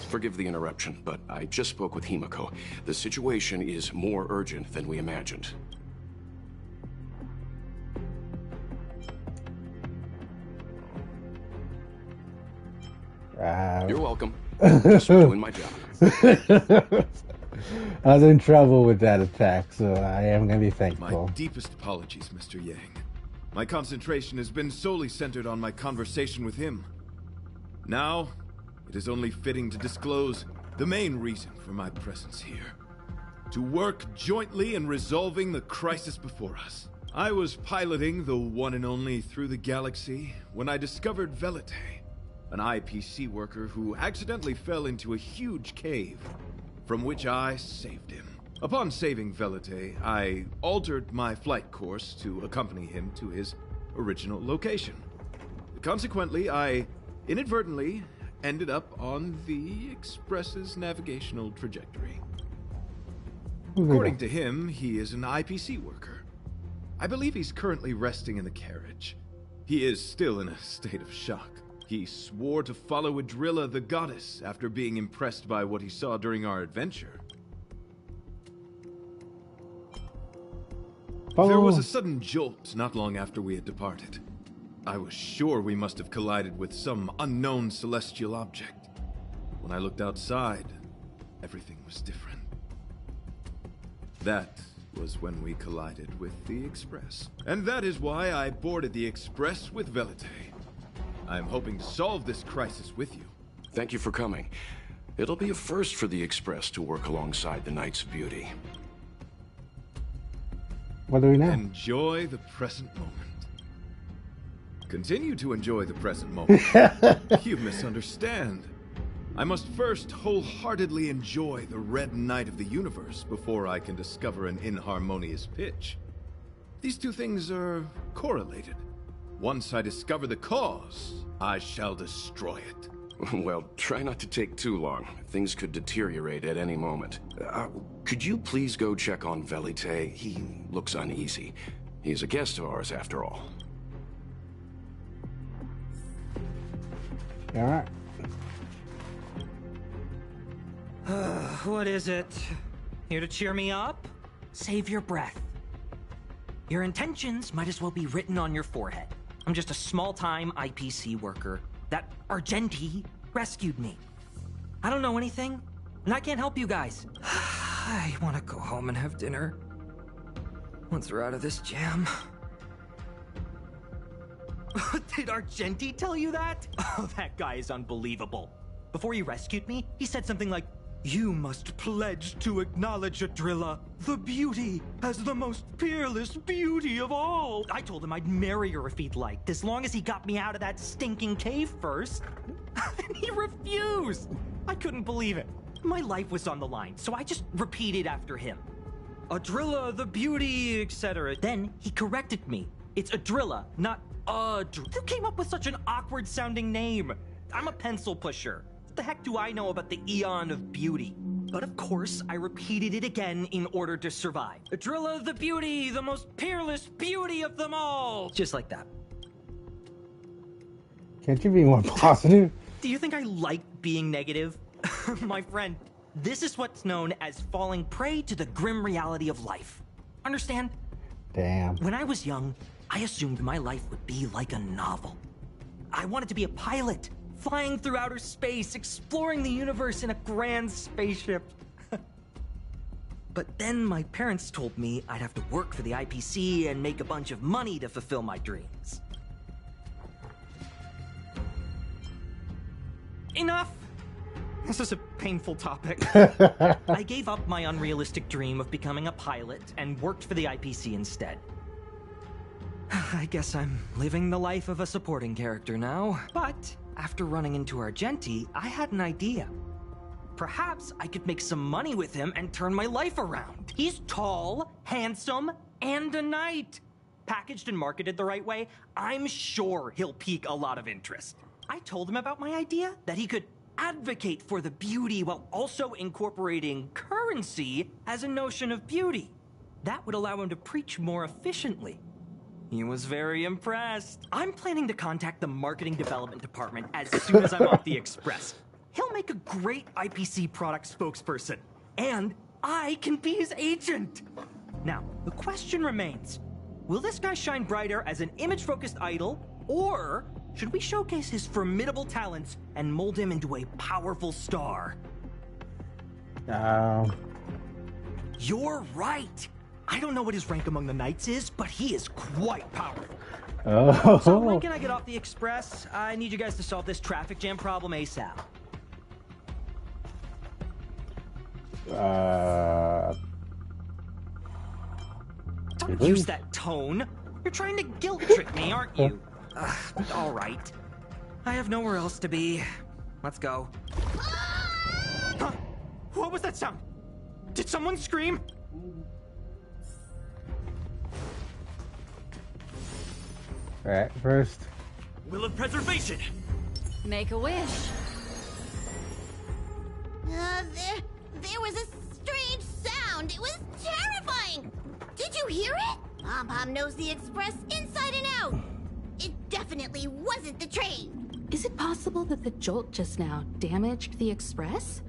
Forgive the interruption, but I just spoke with Himiko. The situation is more urgent than we imagined. You're welcome. Just doing my job. I was in trouble with that attack, so I am going to be thankful. My deepest apologies, Mr. Yang. My concentration has been solely centered on my conversation with him. Now, it is only fitting to disclose the main reason for my presence here. To work jointly in resolving the crisis before us. I was piloting the one and only through the galaxy when I discovered Velite, an IPC worker who accidentally fell into a huge cave, from which I saved him. Upon saving Velite, I altered my flight course to accompany him to his original location. Consequently, I inadvertently ended up on the Express's navigational trajectory. According to him, he is an IPC worker. I believe he's currently resting in the carriage. He is still in a state of shock. He swore to follow Adrilla the goddess after being impressed by what he saw during our adventure. There was a sudden jolt not long after we had departed. I was sure we must have collided with some unknown celestial object. When I looked outside, everything was different. That was when we collided with the Express. And that is why I boarded the Express with Velite. I am hoping to solve this crisis with you. Thank you for coming. It'll be a first for the Express to work alongside the Knights of Beauty. What do we know? Enjoy the present moment. Continue to enjoy the present moment. You misunderstand. I must first wholeheartedly enjoy the red night of the universe before I can discover an inharmonious pitch. These two things are correlated. Once I discover the cause, I shall destroy it. Well, try not to take too long. Things could deteriorate at any moment. Could you please go check on Velite? He looks uneasy. He's a guest of ours, after all. All right. What is it? Here to cheer me up? Save your breath. Your intentions might as well be written on your forehead. I'm just a small-time IPC worker. That Argenti rescued me. I don't know anything, and I can't help you guys. I want to go home and have dinner. Once we're out of this jam. Did Argenti tell you that? Oh, that guy is unbelievable. Before he rescued me, he said something like, "You must pledge to acknowledge Adrilla, the beauty, as the most peerless beauty of all." I told him I'd marry her if he'd liked, as long as he got me out of that stinking cave first. And he refused. I couldn't believe it. My life was on the line, so I just repeated after him. Adrilla, the beauty, etc. Then he corrected me. It's Adrilla, not Adrilla. Who came up with such an awkward-sounding name? I'm a pencil pusher. What the heck do I know about the Eon of Beauty? But of course, I repeated it again in order to survive. Adrilla the beauty, the most peerless beauty of them all! Just like that. Can't you be more positive? Do you think I like being negative? My friend, this is what's known as falling prey to the grim reality of life. Understand? Damn. When I was young, I assumed my life would be like a novel. I wanted to be a pilot. Flying through outer space, exploring the universe in a grand spaceship. But then my parents told me I'd have to work for the IPC and make a bunch of money to fulfill my dreams. Enough! This is a painful topic. I gave up my unrealistic dream of becoming a pilot and worked for the IPC instead. I guess I'm living the life of a supporting character now. But after running into Argenti, I had an idea. Perhaps I could make some money with him and turn my life around. He's tall, handsome, and a knight. Packaged and marketed the right way, I'm sure he'll pique a lot of interest. I told him about my idea, that he could advocate for the beauty while also incorporating currency as a notion of beauty. That would allow him to preach more efficiently. He was very impressed. I'm planning to contact the marketing development department as soon as I'm off the express. He'll make a great IPC product spokesperson, and I can be his agent. Now, the question remains, will this guy shine brighter as an image-focused idol, or should we showcase his formidable talents and mold him into a powerful star? You're right. I don't know what his rank among the knights is, but he is quite powerful. Oh. So when can I get off the express? I need you guys to solve this traffic jam problem ASAP. Don't use that tone. You're trying to guilt trip me, aren't you? All right. I have nowhere else to be. Let's go. Huh? What was that sound? Did someone scream? Alright, first. Will of preservation. Make a wish. There was a strange sound. It was terrifying. Did you hear it? Pom-Pom knows the express inside and out. It definitely wasn't the train. Is it possible that the jolt just now damaged the express?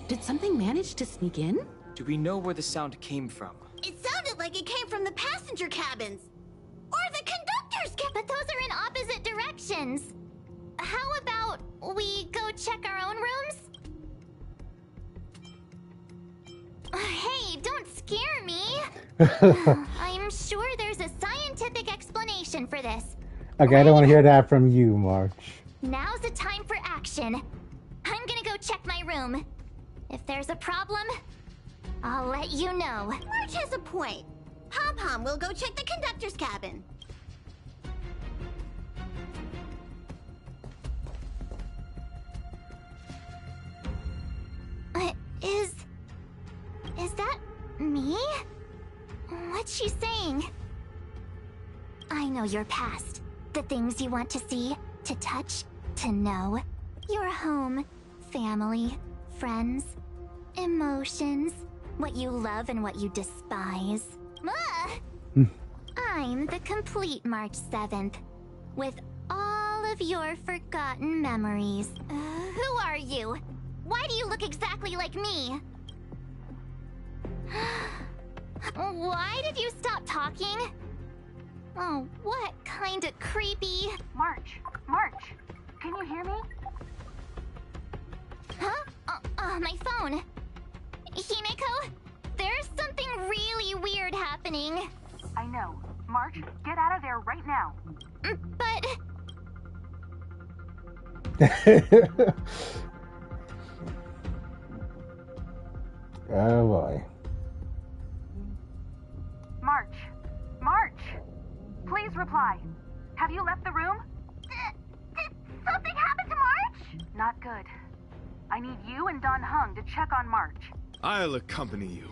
Did something manage to sneak in? Do we know where the sound came from? It sounded like it came from the passenger cabins. Or the conductor's cabin. But those are in opposite directions. How about we go check our own rooms? Hey, don't scare me. I'm sure there's a scientific explanation for this. Okay, I don't want to hear that from you, March. Now's the time for action. I'm gonna go check my room. If there's a problem, I'll let you know. March has a point. Pom-Pom will go check the conductor's cabin. Is that me? What's she saying? I know your past. The things you want to see, to touch, to know. Your home, family, friends, emotions, what you love and what you despise. I'm the complete March 7th, with all of your forgotten memories. Who are you? Why do you look exactly like me? Why did you stop talking? Oh, what kind of creepy... March, can you hear me? Huh? My phone. Himeko, there's something really weird happening. I know. March, get out of there right now. But... Oh boy. March! Please reply. Have you left the room? Did something happen to March? Not good. I need you and Don Hung to check on March. I'll accompany you.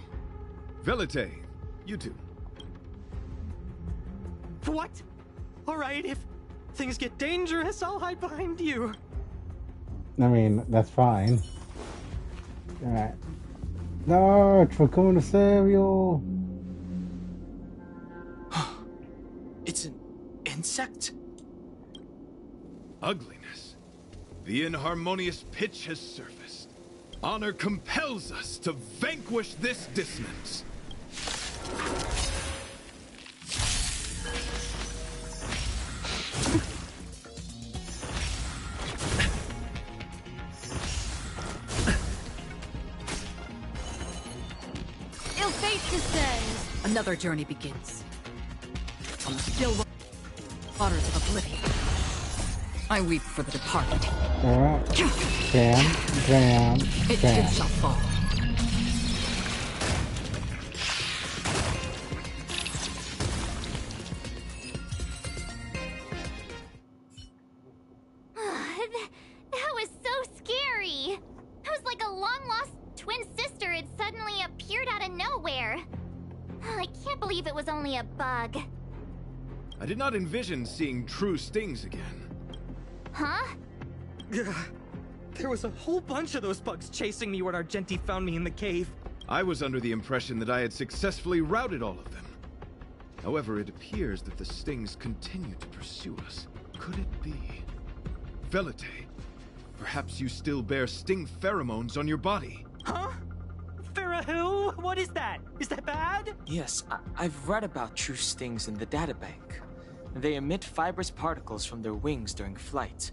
Velite, you too. What? Alright, if things get dangerous, I'll hide behind you. I mean, that's fine. Alright. March, we're coming to save you. It's an insect? Ugliness. The inharmonious pitch has surfaced. Honor compels us to vanquish this dissonance. Ill fate descends. Another journey begins. On the still waters of oblivion. I weep for the departed. Alright. Bam, bam, It bam. too shall fall. That was so scary. It was like a long-lost twin sister had suddenly appeared out of nowhere. I can't believe it was only a bug. I did not envision seeing true stings again. Huh? There was a whole bunch of those bugs chasing me when Argenti found me in the cave. I was under the impression that I had successfully routed all of them. However, it appears that the stings continue to pursue us. Could it be? Velite, perhaps you still bear sting pheromones on your body. Huh? Farah, what is that? Is that bad? Yes, I've read about true stings in the databank. They emit fibrous particles from their wings during flight,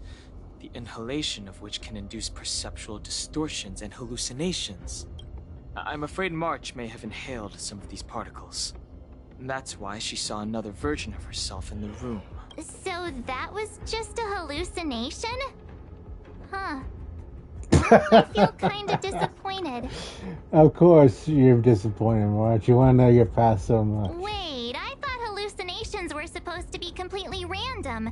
the inhalation of which can induce perceptual distortions and hallucinations. I'm afraid March may have inhaled some of these particles. That's why she saw another version of herself in the room. So that was just a hallucination? Huh. I feel kinda disappointed. Of course you're disappointed, March. You want to know your past so much. Wait, I thought hallucinations were supposed to be completely random.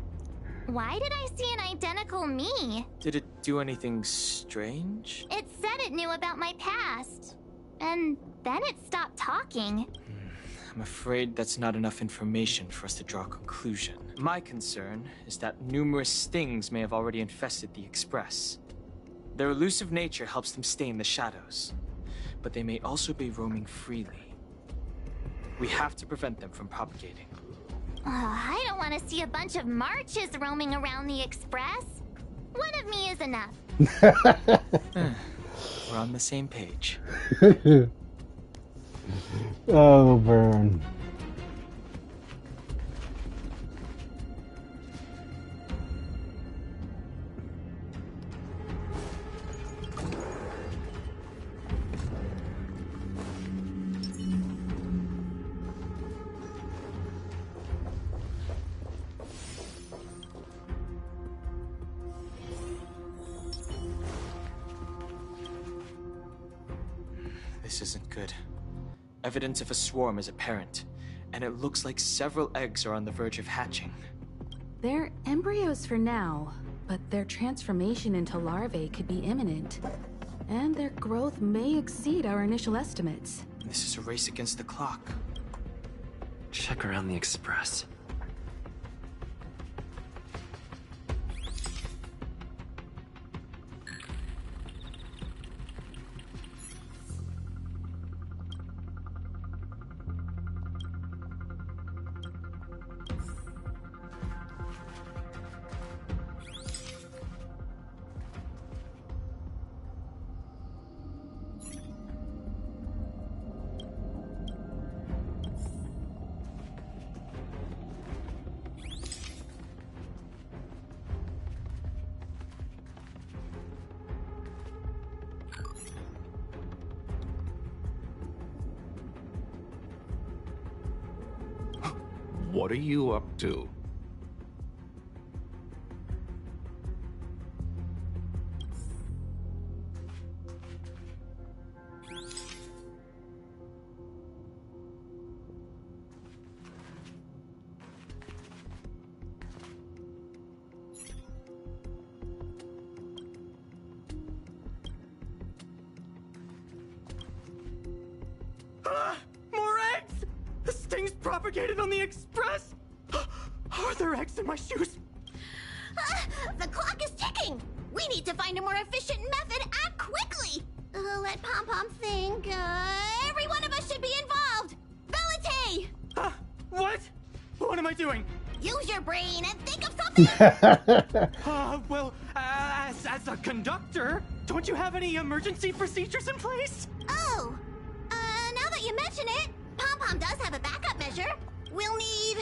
Why did I see an identical me? Did it do anything strange? It said it knew about my past. And then it stopped talking. I'm afraid that's not enough information for us to draw a conclusion. My concern is that numerous stings may have already infested the Express. Their elusive nature helps them stay in the shadows, but they may also be roaming freely. We have to prevent them from propagating. I don't want to see a bunch of marches roaming around the Express. One of me is enough. We're on the same page. Oh, burn. This isn't good. Evidence of a swarm is apparent, and it looks like several eggs are on the verge of hatching. They're embryos for now, but their transformation into larvae could be imminent. And their growth may exceed our initial estimates. This is a race against the clock. Check around the Express. What are you up to? More eggs! The stings propagated on the Express! Are there eggs in my shoes? The clock is ticking! We need to find a more efficient method. Act quickly! Let Pom-Pom think. Every one of us should be involved! Velite! What? What am I doing? Use your brain and think of something! Well, as a conductor, don't you have any emergency procedures in place? Oh! Now that you mention it, Pom-Pom does have a backup measure. We'll need...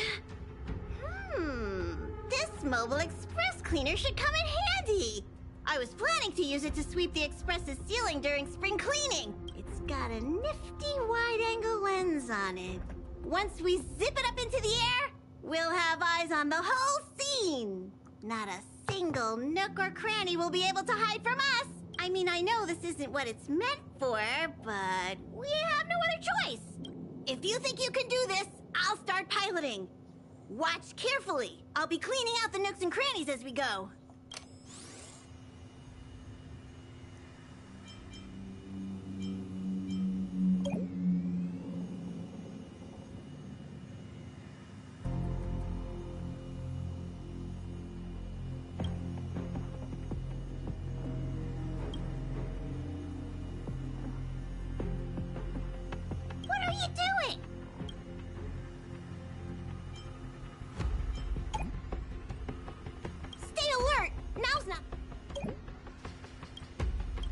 This mobile express cleaner should come in handy. I was planning to use it to sweep the express's ceiling during spring cleaning. It's got a nifty wide-angle lens on it. Once we zip it up into the air, we'll have eyes on the whole scene. Not a single nook or cranny will be able to hide from us. I mean, I know this isn't what it's meant for, but we have no other choice. If you think you can do this, I'll start piloting. Watch carefully. I'll be cleaning out the nooks and crannies as we go. What are you doing?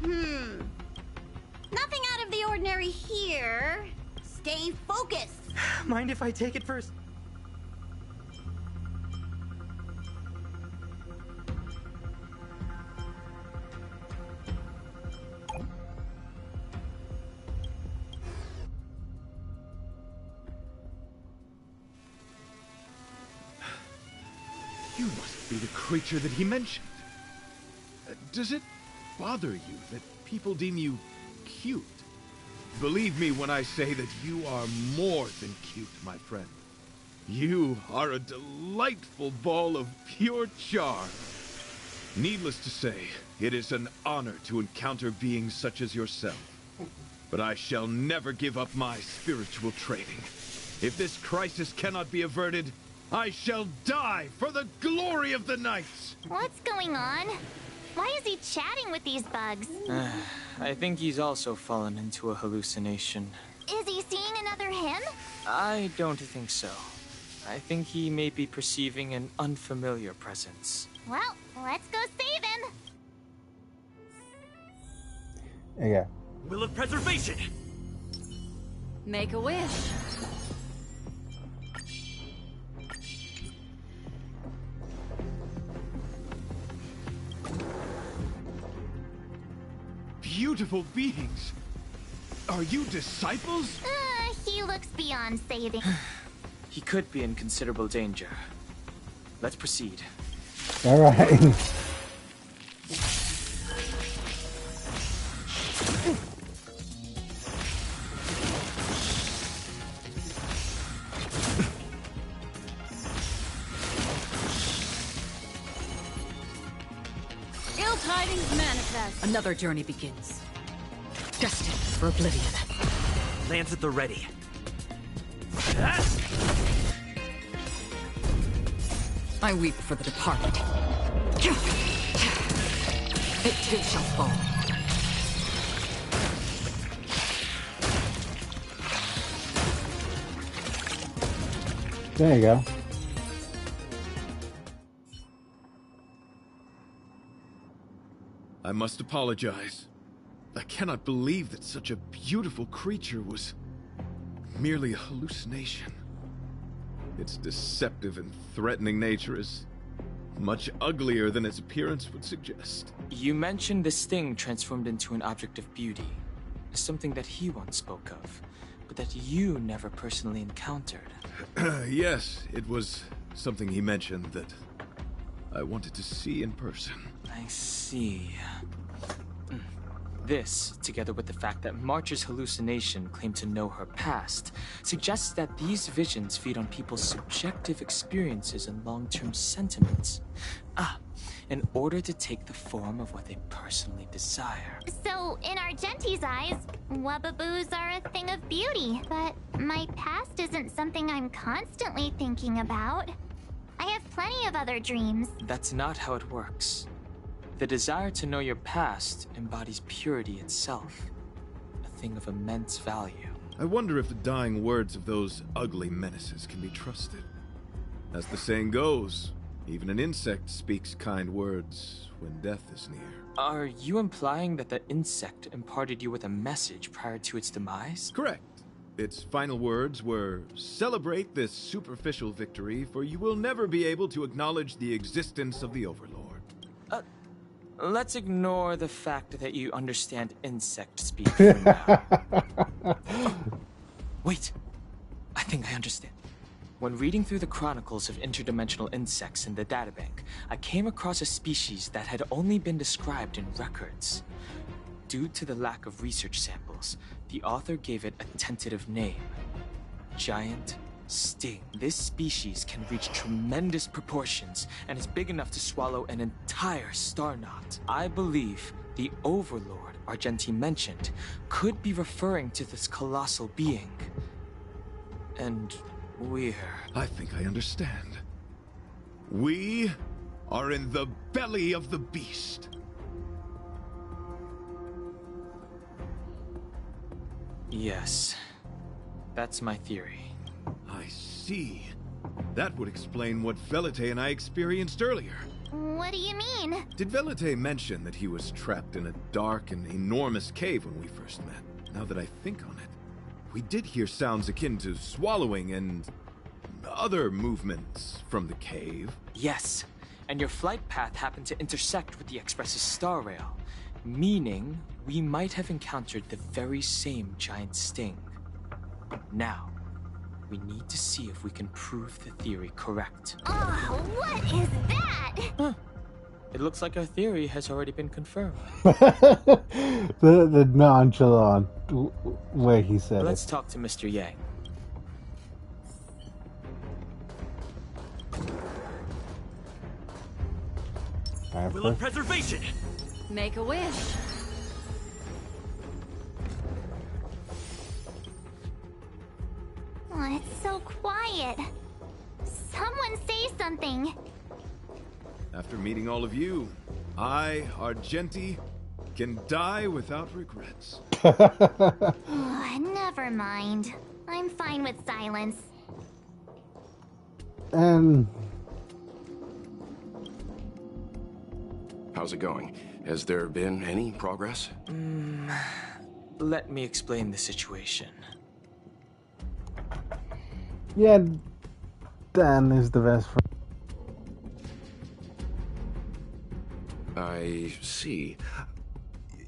Nothing out of the ordinary here. Stay focused. Mind if I take it first? You must be the creature that he mentioned. Does it bother you that people deem you cute? Believe me when I say that you are more than cute, my friend. You are a delightful ball of pure charm. Needless to say, it is an honor to encounter beings such as yourself. But I shall never give up my spiritual training. If this crisis cannot be averted, I shall die for the glory of the Knights! What's going on? Why is he chatting with these bugs? I think he's also fallen into a hallucination. Is he seeing another him? I don't think so. I think he may be perceiving an unfamiliar presence. Well, let's go save him! Yeah. Will of preservation! Make a wish. Beautiful beings! Are you disciples? He looks beyond saving. He could be in considerable danger. Let's proceed. All right. Ill tidings manifest. Another journey begins. Destined for oblivion. Lance at the ready. I weep for the departed. It too shall fall. There you go. I must apologize. I cannot believe that such a beautiful creature was merely a hallucination. Its deceptive and threatening nature is much uglier than its appearance would suggest. You mentioned this thing transformed into an object of beauty. Something that he once spoke of, but that you never personally encountered. Yes, it was something he mentioned that I wanted to see in person. I see. This, together with the fact that March's hallucination claimed to know her past, suggests that these visions feed on people's subjective experiences and long-term sentiments. In order to take the form of what they personally desire. So, in Argenti's eyes, wubbaboos are a thing of beauty. But my past isn't something I'm constantly thinking about. I have plenty of other dreams. That's not how it works. The desire to know your past embodies purity itself, a thing of immense value. I wonder if the dying words of those ugly menaces can be trusted. As the saying goes, even an insect speaks kind words when death is near. Are you implying that the insect imparted you with a message prior to its demise? Correct. Its final words were, "Celebrate this superficial victory, for you will never be able to acknowledge the existence of the Overlord." Let's ignore the fact that you understand insect speak for now. Wait, I think I understand. When reading through the chronicles of interdimensional insects in the databank, I came across a species that had only been described in records. Due to the lack of research samples, the author gave it a tentative name: Giant Sting. This species can reach tremendous proportions and is big enough to swallow an entire star knot. I believe the Overlord Argenti mentioned could be referring to this colossal being. And I think I understand. We are in the belly of the beast. Yes, that's my theory. I see. That would explain what Velite and I experienced earlier. What do you mean? Did Velite mention that he was trapped in a dark and enormous cave when we first met? Now that I think on it, we did hear sounds akin to swallowing and other movements from the cave. Yes, and your flight path happened to intersect with the Express's star rail, meaning we might have encountered the very same giant sting. Now, we need to see if we can prove the theory correct. Oh, what is that? Huh. It looks like our theory has already been confirmed. the nonchalant way he said Let's it. talk to Mr. Yang. Will of preservation! Make a wish. Oh, it's so quiet. Someone say something. After meeting all of you, I, Argenti, can die without regrets. Oh, never mind. I'm fine with silence. And How's it going? Has there been any progress? Let me explain the situation. yeah, Dan is the best friend. I see.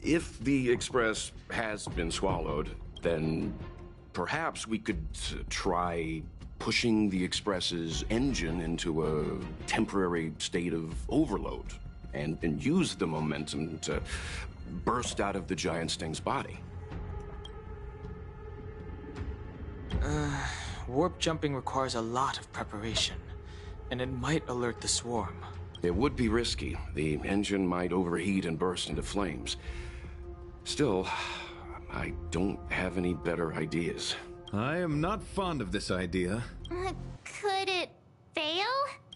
If the Express has been swallowed, then perhaps we could try pushing the Express's engine into a temporary state of overload and use the momentum to burst out of the giant sting's body. Warp jumping requires a lot of preparation, and it might alert the swarm. It would be risky. The engine might overheat and burst into flames. Still, I don't have any better ideas. I am not fond of this idea. Could it fail?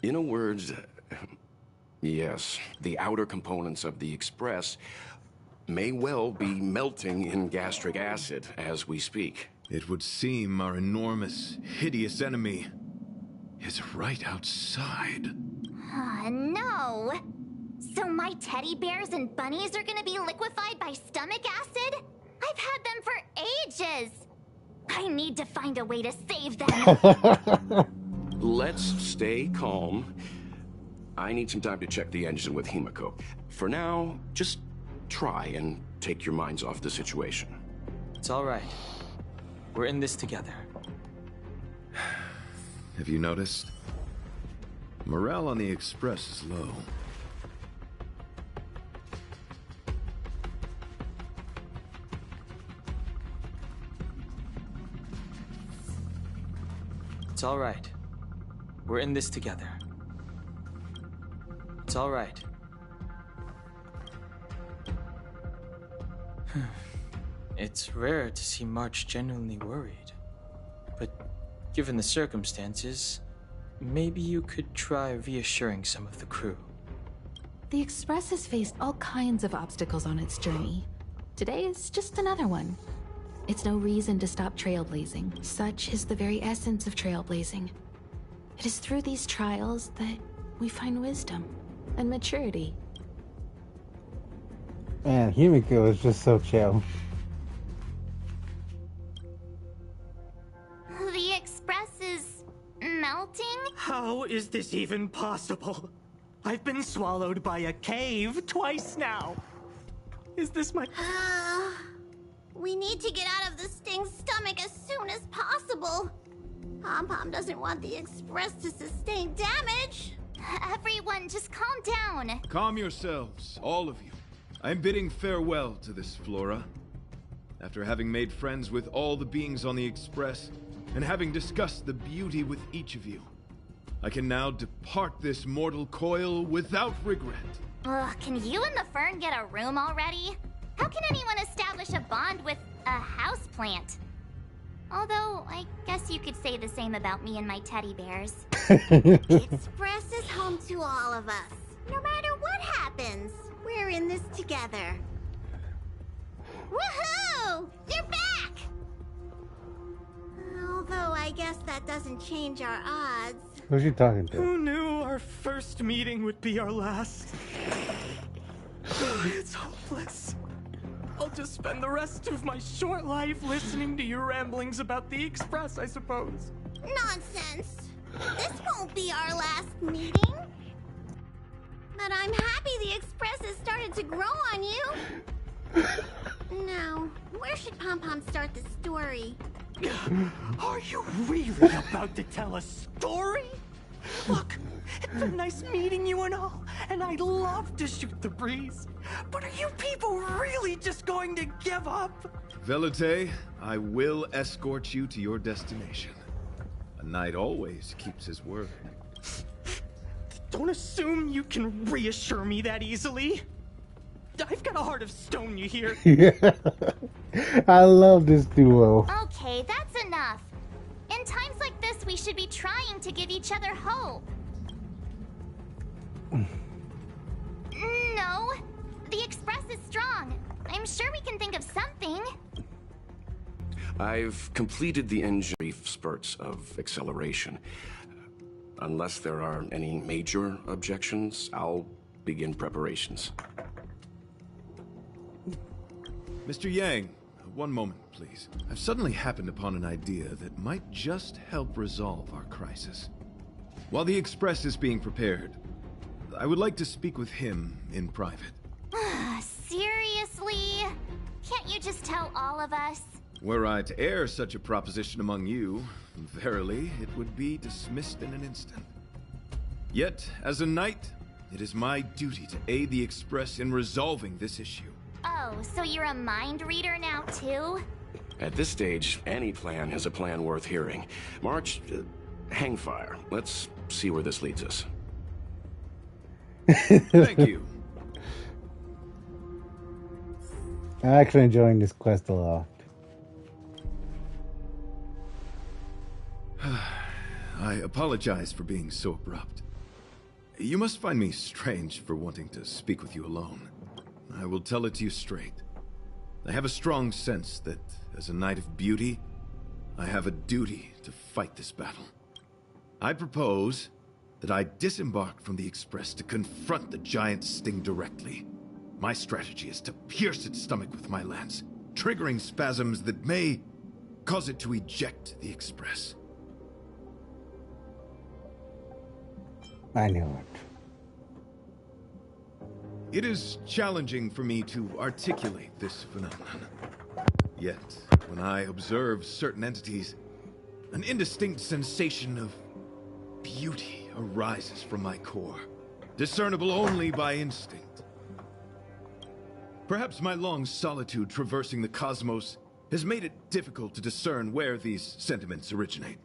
In a word, yes. The outer components of the Express may well be melting in gastric acid as we speak. It would seem our enormous, hideous enemy is right outside. No. So my teddy bears and bunnies are gonna be liquefied by stomach acid? I've had them for ages. I need to find a way to save them. Let's stay calm. I need some time to check the engine with Himiko. For now, just try and take your minds off the situation. It's all right. We're in this together. Have you noticed? Morale on the Express is low. It's all right. We're in this together. It's all right. It's rare to see March genuinely worried. But given the circumstances, maybe you could try reassuring some of the crew. The Express has faced all kinds of obstacles on its journey. Today is just another one. It's no reason to stop trailblazing. Such is the very essence of trailblazing. It is through these trials that we find wisdom and maturity. And Himiko is just so chill. The Express is melting? How is this even possible? I've been swallowed by a cave twice now. Is this my... We need to get out of the Sting's stomach as soon as possible. Pom-Pom doesn't want the Express to sustain damage. Everyone, just calm down. Calm yourselves, all of you. I'm bidding farewell to this Flora. After having made friends with all the beings on the Express, and having discussed the beauty with each of you, I can now depart this mortal coil without regret. Ugh, can you and the Fern get a room already? How can anyone establish a bond with a houseplant? Although, I guess you could say the same about me and my teddy bears. Express is home to all of us. No matter what happens, we're in this together. Woohoo! You're back! Although I guess that doesn't change our odds. Who's she talking to? Who knew our first meeting would be our last. It's hopeless. I'll just spend the rest of my short life listening to your ramblings about the Express, I suppose. Nonsense. This won't be our last meeting. But I'm happy the Express has started to grow on you. Now, where should Pom Pom start the story? Are you really about to tell a story? Look, it's been nice meeting you and all, and I'd love to shoot the breeze. But are you people really just going to give up? Velite, I will escort you to your destination. A knight always keeps his word. Don't assume you can reassure me that easily. I've got a heart of stone, you hear? Yeah. I love this duo. Okay, that's enough. In times like this, we should be trying to give each other hope. No, the Express is strong. I'm sure we can think of something. I've completed the engine brief spurts of acceleration. Unless there are any major objections, I'll begin preparations. Mr. Yang, one moment, please. I've suddenly happened upon an idea that might just help resolve our crisis. While the Express is being prepared, I would like to speak with him in private. Seriously? Can't you just tell all of us? Were I to air such a proposition among you, verily, it would be dismissed in an instant. Yet, as a knight, it is my duty to aid the Express in resolving this issue. Oh, so you're a mind reader now, too? At this stage, any plan is a plan worth hearing. March, hang fire. Let's see where this leads us. Thank you. I'm actually enjoying this quest a lot. I apologize for being so abrupt. You must find me strange for wanting to speak with you alone. I will tell it to you straight. I have a strong sense that, as a knight of beauty, I have a duty to fight this battle. I propose that I disembark from the Express to confront the giant sting directly. My strategy is to pierce its stomach with my lance, triggering spasms that may cause it to eject the Express. I knew it. It is challenging for me to articulate this phenomenon. Yet, when I observe certain entities, an indistinct sensation of beauty arises from my core, discernible only by instinct. Perhaps my long solitude traversing the cosmos has made it difficult to discern where these sentiments originate.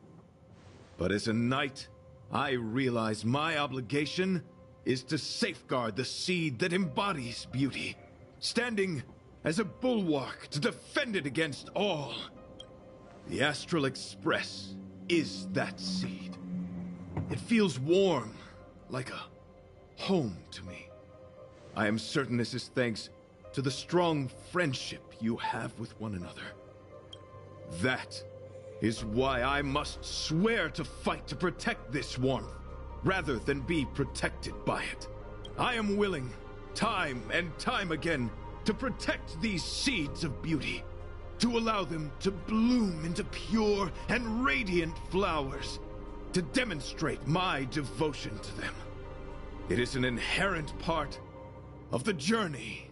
But as a knight, I realize my obligation is to safeguard the seed that embodies beauty, standing as a bulwark to defend it against all. The Astral Express is that seed. It feels warm, like a home to me. I am certain this is thanks to the strong friendship you have with one another. That is why I must swear to fight to protect this warmth, rather than be protected by it. I am willing, time and time again, to protect these seeds of beauty, to allow them to bloom into pure and radiant flowers, to demonstrate my devotion to them. It is an inherent part of the journey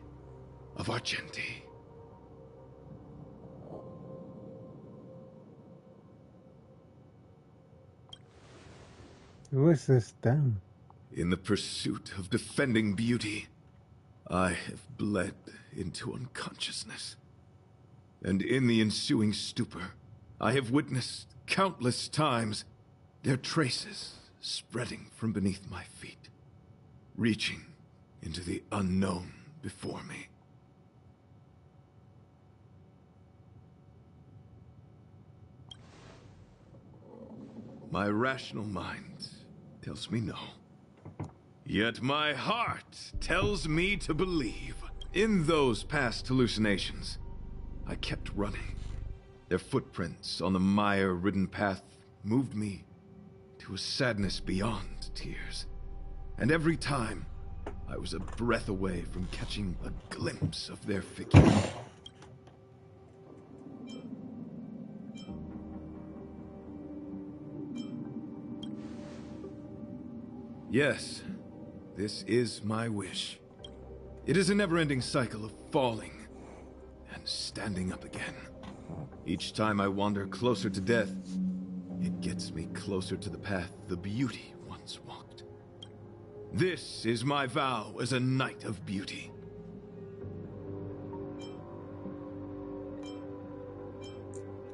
of Argenti. Who is this them? In the pursuit of defending beauty, I have bled into unconsciousness. And in the ensuing stupor, I have witnessed countless times their traces spreading from beneath my feet, reaching into the unknown before me. My rational mind tells me no. Yet my heart tells me to believe. In those past hallucinations, I kept running. Their footprints on the mire-ridden path moved me to a sadness beyond tears. and every time, I was a breath away from catching a glimpse of their figure. Yes, this is my wish. It is a never-ending cycle of falling and standing up again. Each time I wander closer to death, it gets me closer to the path the beauty once walked. This is my vow as a knight of beauty.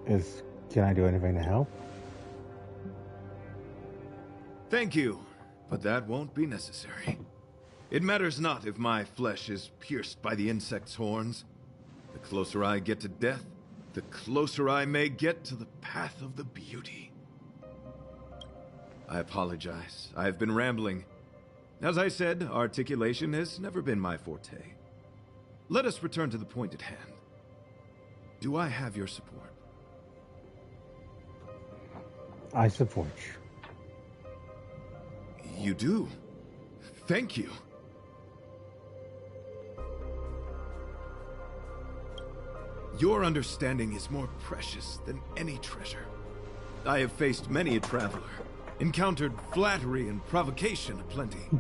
Can I do anything to help? Thank you, but that won't be necessary. It matters not if my flesh is pierced by the insect's horns. The closer I get to death, the closer I may get to the path of the beauty. I apologize. I have been rambling. As I said, articulation has never been my forte. Let us return to the point at hand. Do I have your support? I support you. You do? Thank you. Your understanding is more precious than any treasure. I have faced many a traveler, encountered flattery and provocation aplenty.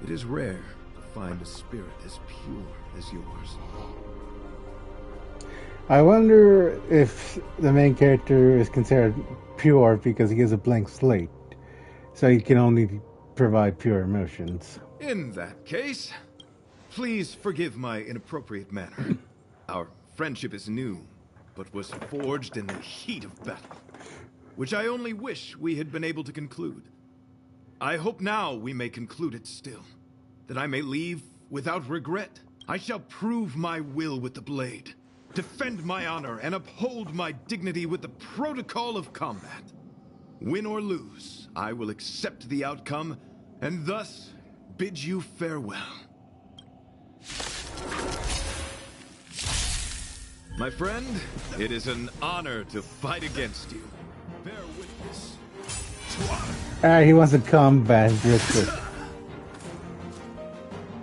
It is rare to find a spirit as pure as yours. I wonder if the main character is considered pure because he has a blank slate, so he can only provide pure emotions. In that case, please forgive my inappropriate manner. Our friendship is new, but was forged in the heat of battle, which I only wish we had been able to conclude. I hope now we may conclude it still, that I may leave without regret. I shall prove my will with the blade, defend my honor, and uphold my dignity with the protocol of combat. Win or lose, I will accept the outcome, and thus bid you farewell. My friend, it is an honor to fight against you. Bear witness to honor. Alright, he wants to combat real quick.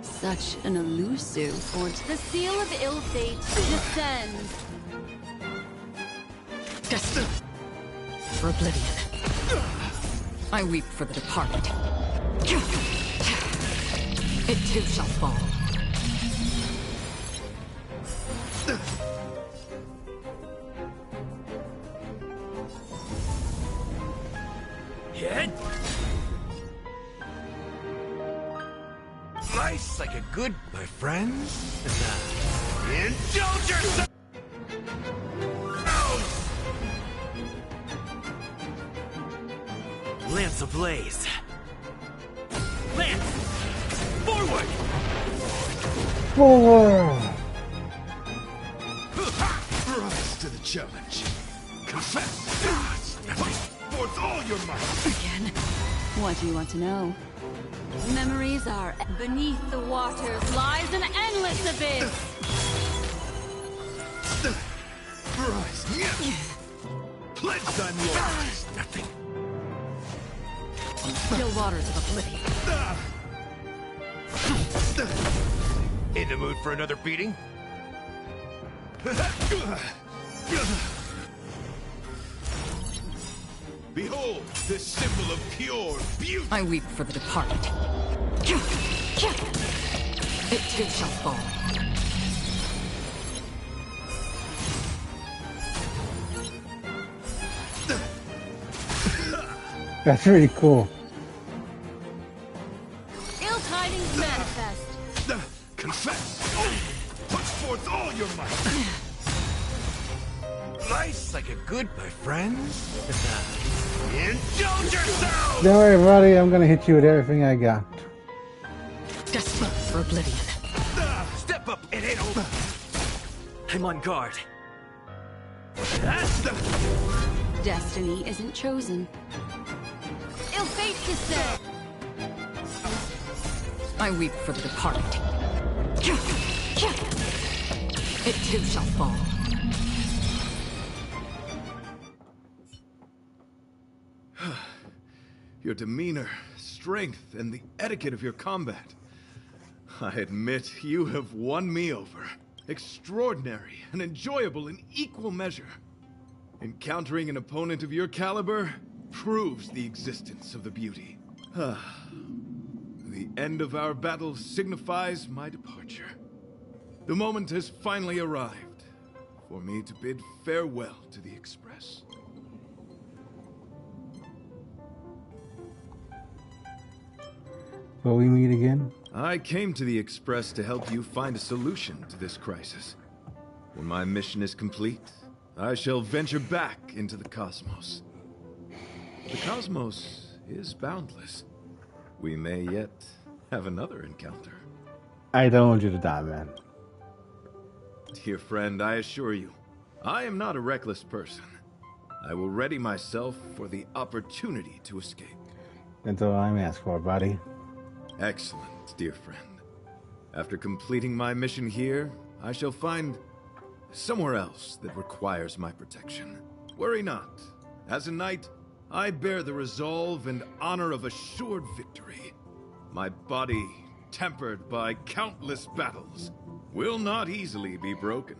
Such an elusive force. The seal of ill fate descends. Destined for oblivion. I weep for the departed. It too shall fall. Hit. Nice like a good, my friends. Indulge yourself. Lance ablaze. Lance! Forward! Forward! Rise to the challenge. Confess! Put forth all your might! Again? What do you want to know? Memories are... Beneath the waters lies an endless abyss! Rise! Pledge thine loyalty! Nothing. Still waters of oblivion. In the mood for another beating? Behold, this symbol of pure beauty! I weep for the departed. It too shall fall. That's really cool. Ill tidings manifest. Confess! Put forth all your might! Nice like a good, my friends. Indulge yourself! Don't worry, buddy. I'm gonna hit you with everything I got. Desperate for oblivion. Step up, it ain't over. I'm on guard. Destiny isn't chosen. Ill fate descend. I weep for the departed. It too shall fall. Your demeanor strength and the etiquette of your combat. I admit you have won me over. Extraordinary and enjoyable in equal measure. Encountering an opponent of your caliber proves the existence of the beauty. The end of our battle signifies my departure. The moment has finally arrived for me to bid farewell to the Express. Will we meet again? I came to the Express to help you find a solution to this crisis. When my mission is complete, I shall venture back into the cosmos. The cosmos is boundless. We may yet have another encounter. I don't want you to die, man. Dear friend, I assure you, I am not a reckless person. I will ready myself for the opportunity to escape. That's all I'm asking for, buddy. Excellent, dear friend. After completing my mission here, I shall find somewhere else that requires my protection. Worry not. As a knight, I bear the resolve and honor of assured victory. My body, tempered by countless battles, will not easily be broken.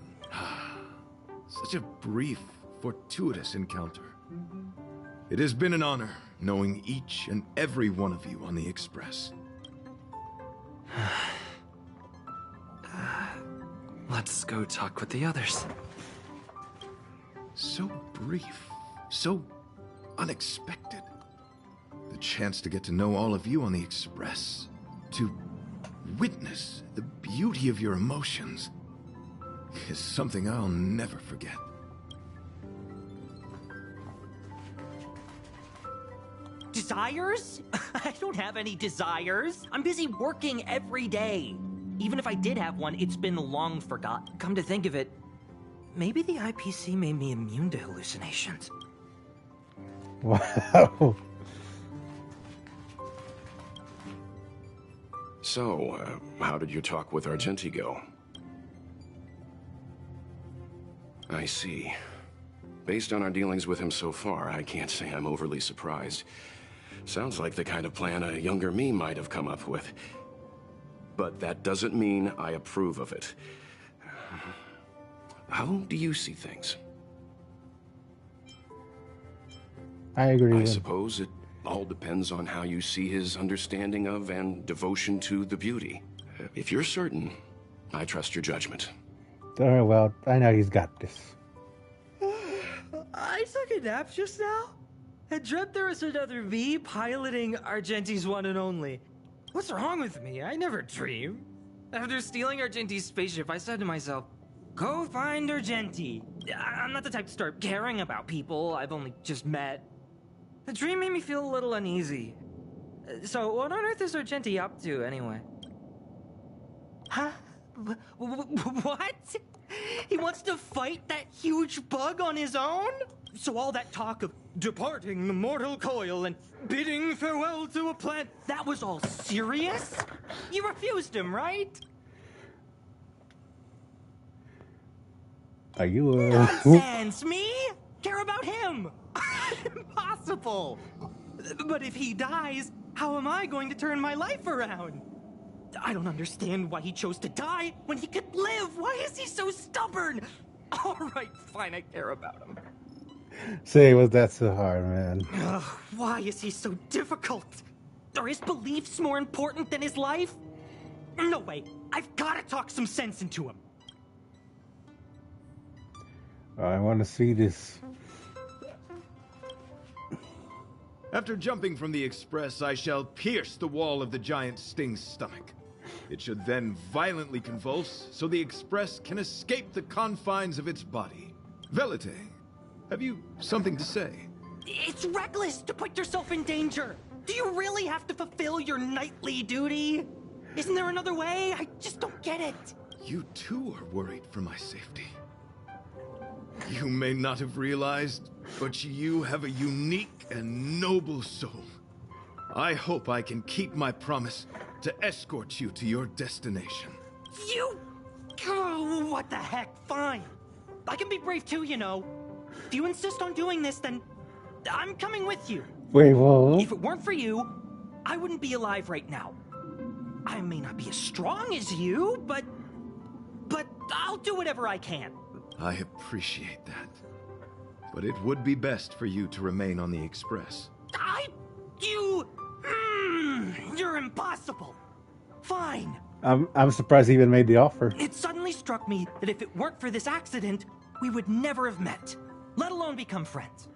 Such a brief, fortuitous encounter. It has been an honor knowing each and every one of you on the Express. Let's go talk with the others. So brief, so unexpected. The chance to get to know all of you on the Express, to witness the beauty of your emotions, is something I'll never forget. Desires? I don't have any desires. I'm busy working every day. Even if I did have one, it's been long forgotten. Come to think of it, maybe the IPC made me immune to hallucinations. Wow. So, how did your talk with Argenti go? I see. Based on our dealings with him so far, I can't say I'm overly surprised. Sounds like the kind of plan a younger me might have come up with. But that doesn't mean I approve of it. How do you see things? I agree. I suppose it all depends on how you see his understanding of and devotion to the beauty. If you're certain, I trust your judgment. Alright, well, I know he's got this. I took a nap just now. I dreamt there was another me piloting Argenti's one and only. What's wrong with me? I never dream. After stealing Argenti's spaceship, I said to myself, go find Argenti. I'm not the type to start caring about people I've only just met. The dream made me feel a little uneasy. So, what on earth is Argenti up to, anyway? Huh? What? He wants to fight that huge bug on his own? So all that talk of departing the mortal coil and bidding farewell to a planet, that was all serious? You refused him, right? Are you Nonsense! Me? Care about him? Impossible! But if he dies, how am I going to turn my life around? I don't understand why he chose to die when he could live. Why is he so stubborn? All right, fine, I care about him. Say, was that so hard, man? Ugh, why is he so difficult? Are his beliefs more important than his life? No way. I've got to talk some sense into him. I want to see this. After jumping from the Express, I shall pierce the wall of the giant Sting's stomach. It should then violently convulse, so the Express can escape the confines of its body. Velite, have you something to say? It's reckless to put yourself in danger. Do you really have to fulfill your knightly duty? Isn't there another way? I just don't get it. You too are worried for my safety. You may not have realized, but you have a unique and noble soul. I hope I can keep my promise to escort you to your destination. You... Oh, what the heck? Fine. I can be brave too, you know. If you insist on doing this, then I'm coming with you. Wait, whoa. If it weren't for you, I wouldn't be alive right now. I may not be as strong as you, but I'll do whatever I can. I appreciate that. But it would be best for you to remain on the Express. You're impossible. Fine. I'm surprised he even made the offer. It suddenly struck me that if it weren't for this accident, we would never have met, let alone become friends.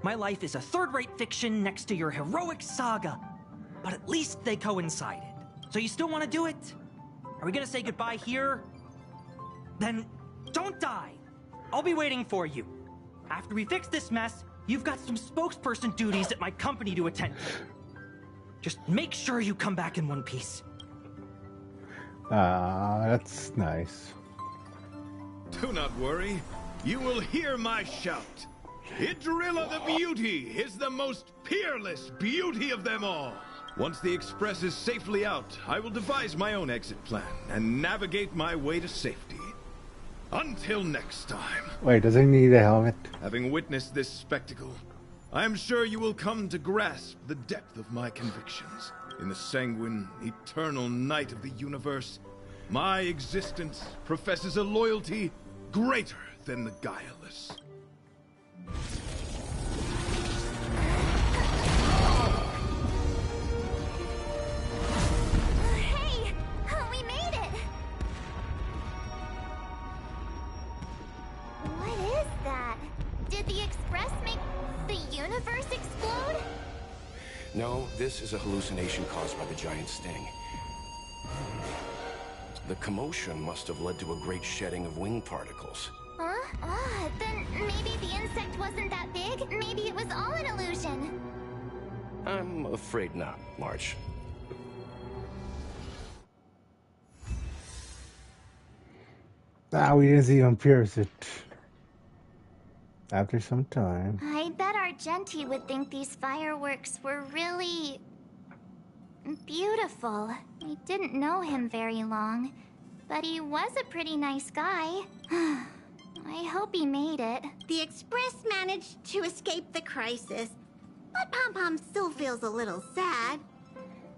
My life is a third-rate fiction next to your heroic saga, but at least they coincided. So you still want to do it? Are we gonna say goodbye here? Then don't die. I'll be waiting for you. After we fix this mess, you've got some spokesperson duties at my company to attend to. Just make sure you come back in one piece. That's nice. Do not worry. You will hear my shout. Idrilla the Beauty is the most peerless beauty of them all. Once the Express is safely out, I will devise my own exit plan and navigate my way to safety. Until next time. Wait, does he need a helmet? Having witnessed this spectacle, I am sure you will come to grasp the depth of my convictions. In the sanguine, eternal night of the universe, my existence professes a loyalty greater than the guileless. Hey! We made it! What is that? Did the Express make the universe explode? No, this is a hallucination caused by the giant sting. The commotion must have led to a great shedding of wing particles. Huh? Then maybe the insect wasn't that big? Maybe it was all an illusion? I'm afraid not, March. We didn't see him pierce it. After some time. I bet Argenti would think these fireworks were really beautiful. We didn't know him very long, but he was a pretty nice guy. I hope he made it. The Express managed to escape the crisis, but Pom-Pom still feels a little sad.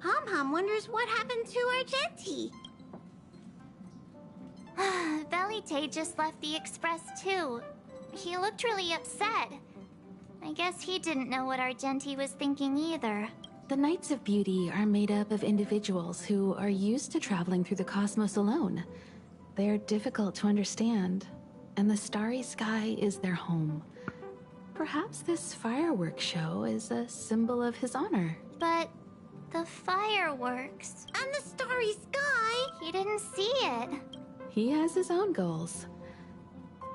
Pom-Pom wonders what happened to Argenti. Velite just left the Express too. He looked really upset. I guess he didn't know what Argenti was thinking either. The Knights of Beauty are made up of individuals who are used to traveling through the cosmos alone. They're difficult to understand, and the starry sky is their home. Perhaps this fireworks show is a symbol of his honor. But the fireworks... And the starry sky... He didn't see it. He has his own goals.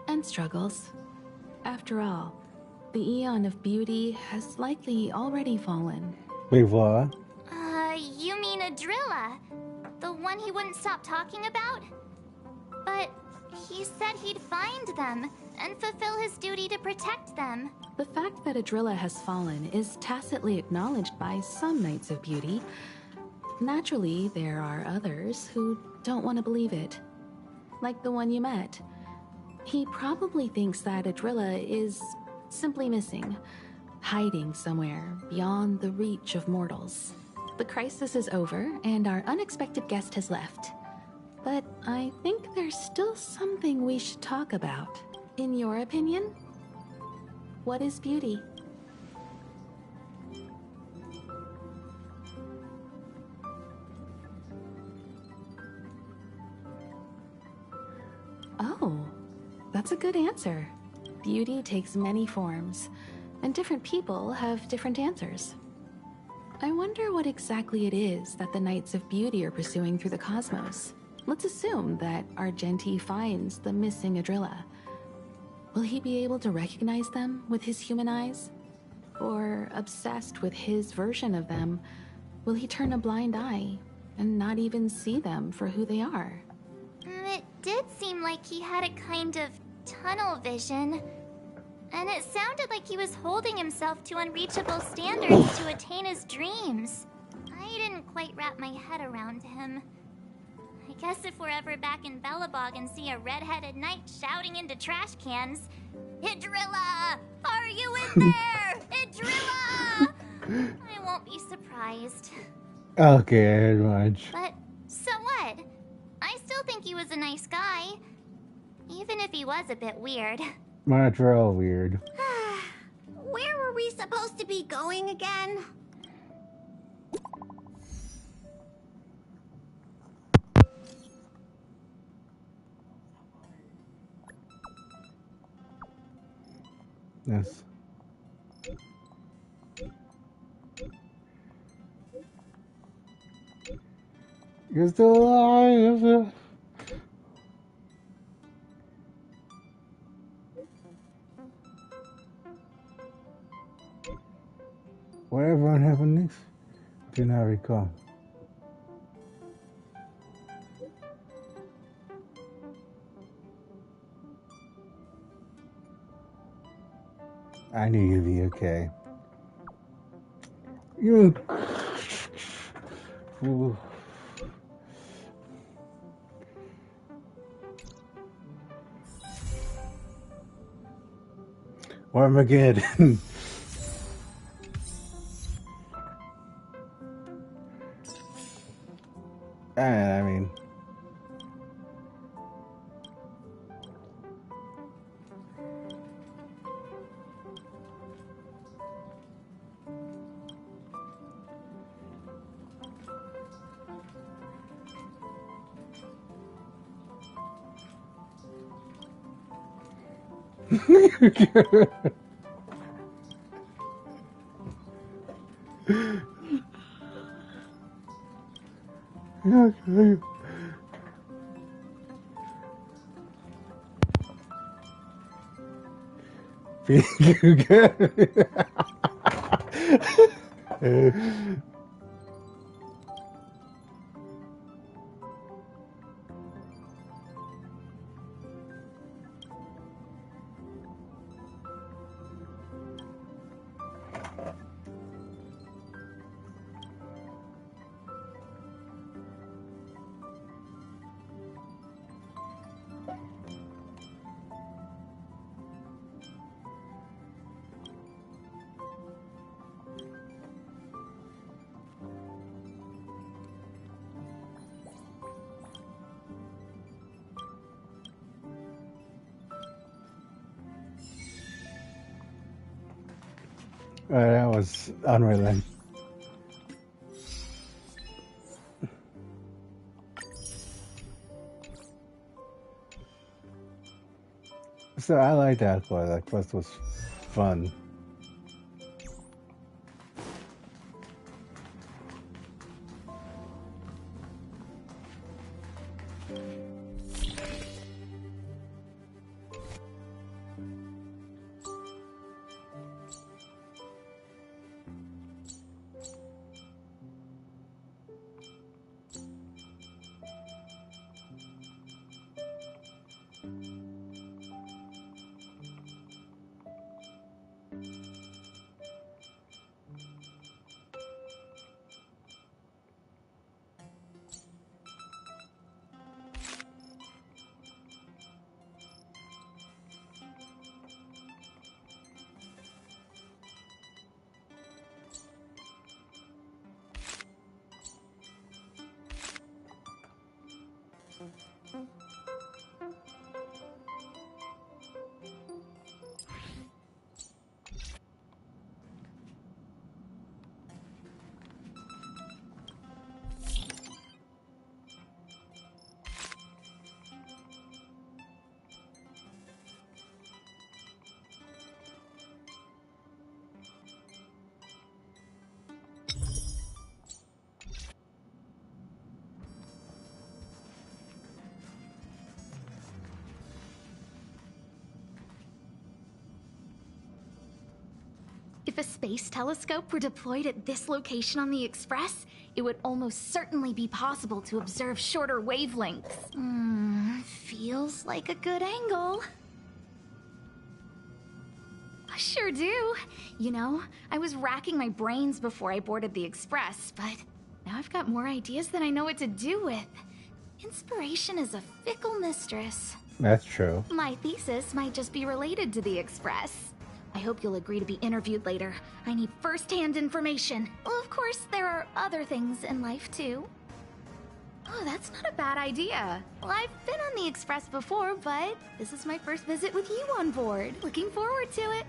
And struggles. After all, the Eon of Beauty has likely already fallen. Wait, what? You mean Idrilla? The one he wouldn't stop talking about? But he said he'd find them and fulfill his duty to protect them. The fact that Idrilla has fallen is tacitly acknowledged by some Knights of Beauty. Naturally, there are others who don't want to believe it. Like the one you met. He probably thinks that Idrilla is simply missing, hiding somewhere beyond the reach of mortals. The crisis is over, and our unexpected guest has left. But I think there's still something we should talk about. In your opinion, what is beauty? Oh, that's a good answer. Beauty takes many forms, and different people have different answers. I wonder what exactly it is that the Knights of Beauty are pursuing through the cosmos. Let's assume that Argenti finds the missing Idrilla. Will he be able to recognize them with his human eyes? Or, obsessed with his version of them, will he turn a blind eye and not even see them for who they are? It did seem like he had a kind of tunnel vision. And it sounded like he was holding himself to unreachable standards to attain his dreams. I didn't quite wrap my head around him. I guess if we're ever back in Belobog and see a red-headed knight shouting into trash cans, Idrilla! Are you in there? Idrilla! I won't be surprised. Okay, I heard much. But so what? I still think he was a nice guy. Even if he was a bit weird. March, we're all weird. Where were we supposed to be going again? Yes. You're still alive. Where everyone happened next? Do not recall. I knew you'd be okay. You. Ooh. Armageddon. I mean. Okay. Feeling good. That was unrelenting. So I like that quest. That quest was fun. If a space telescope were deployed at this location on the Express, it would almost certainly be possible to observe shorter wavelengths. Feels like a good angle. I sure do. You know, I was racking my brains before I boarded the Express, but now I've got more ideas than I know what to do with. Inspiration is a fickle mistress. That's true. My thesis might just be related to the Express. I hope you'll agree to be interviewed later. I need first-hand information. Of course, there are other things in life too. Oh, that's not a bad idea. Well, I've been on the Express before, but this is my first visit with you on board. Looking forward to it.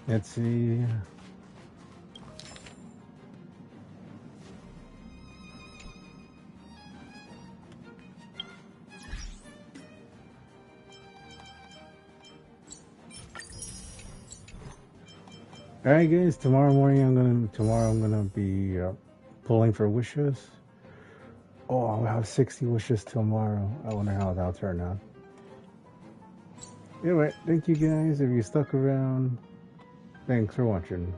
Let's see. All right, guys. Tomorrow I'm gonna be pulling for wishes. Oh, I'll have 60 wishes tomorrow. I wonder how that'll turn out. Anyway, thank you guys. If you stuck around, thanks for watching.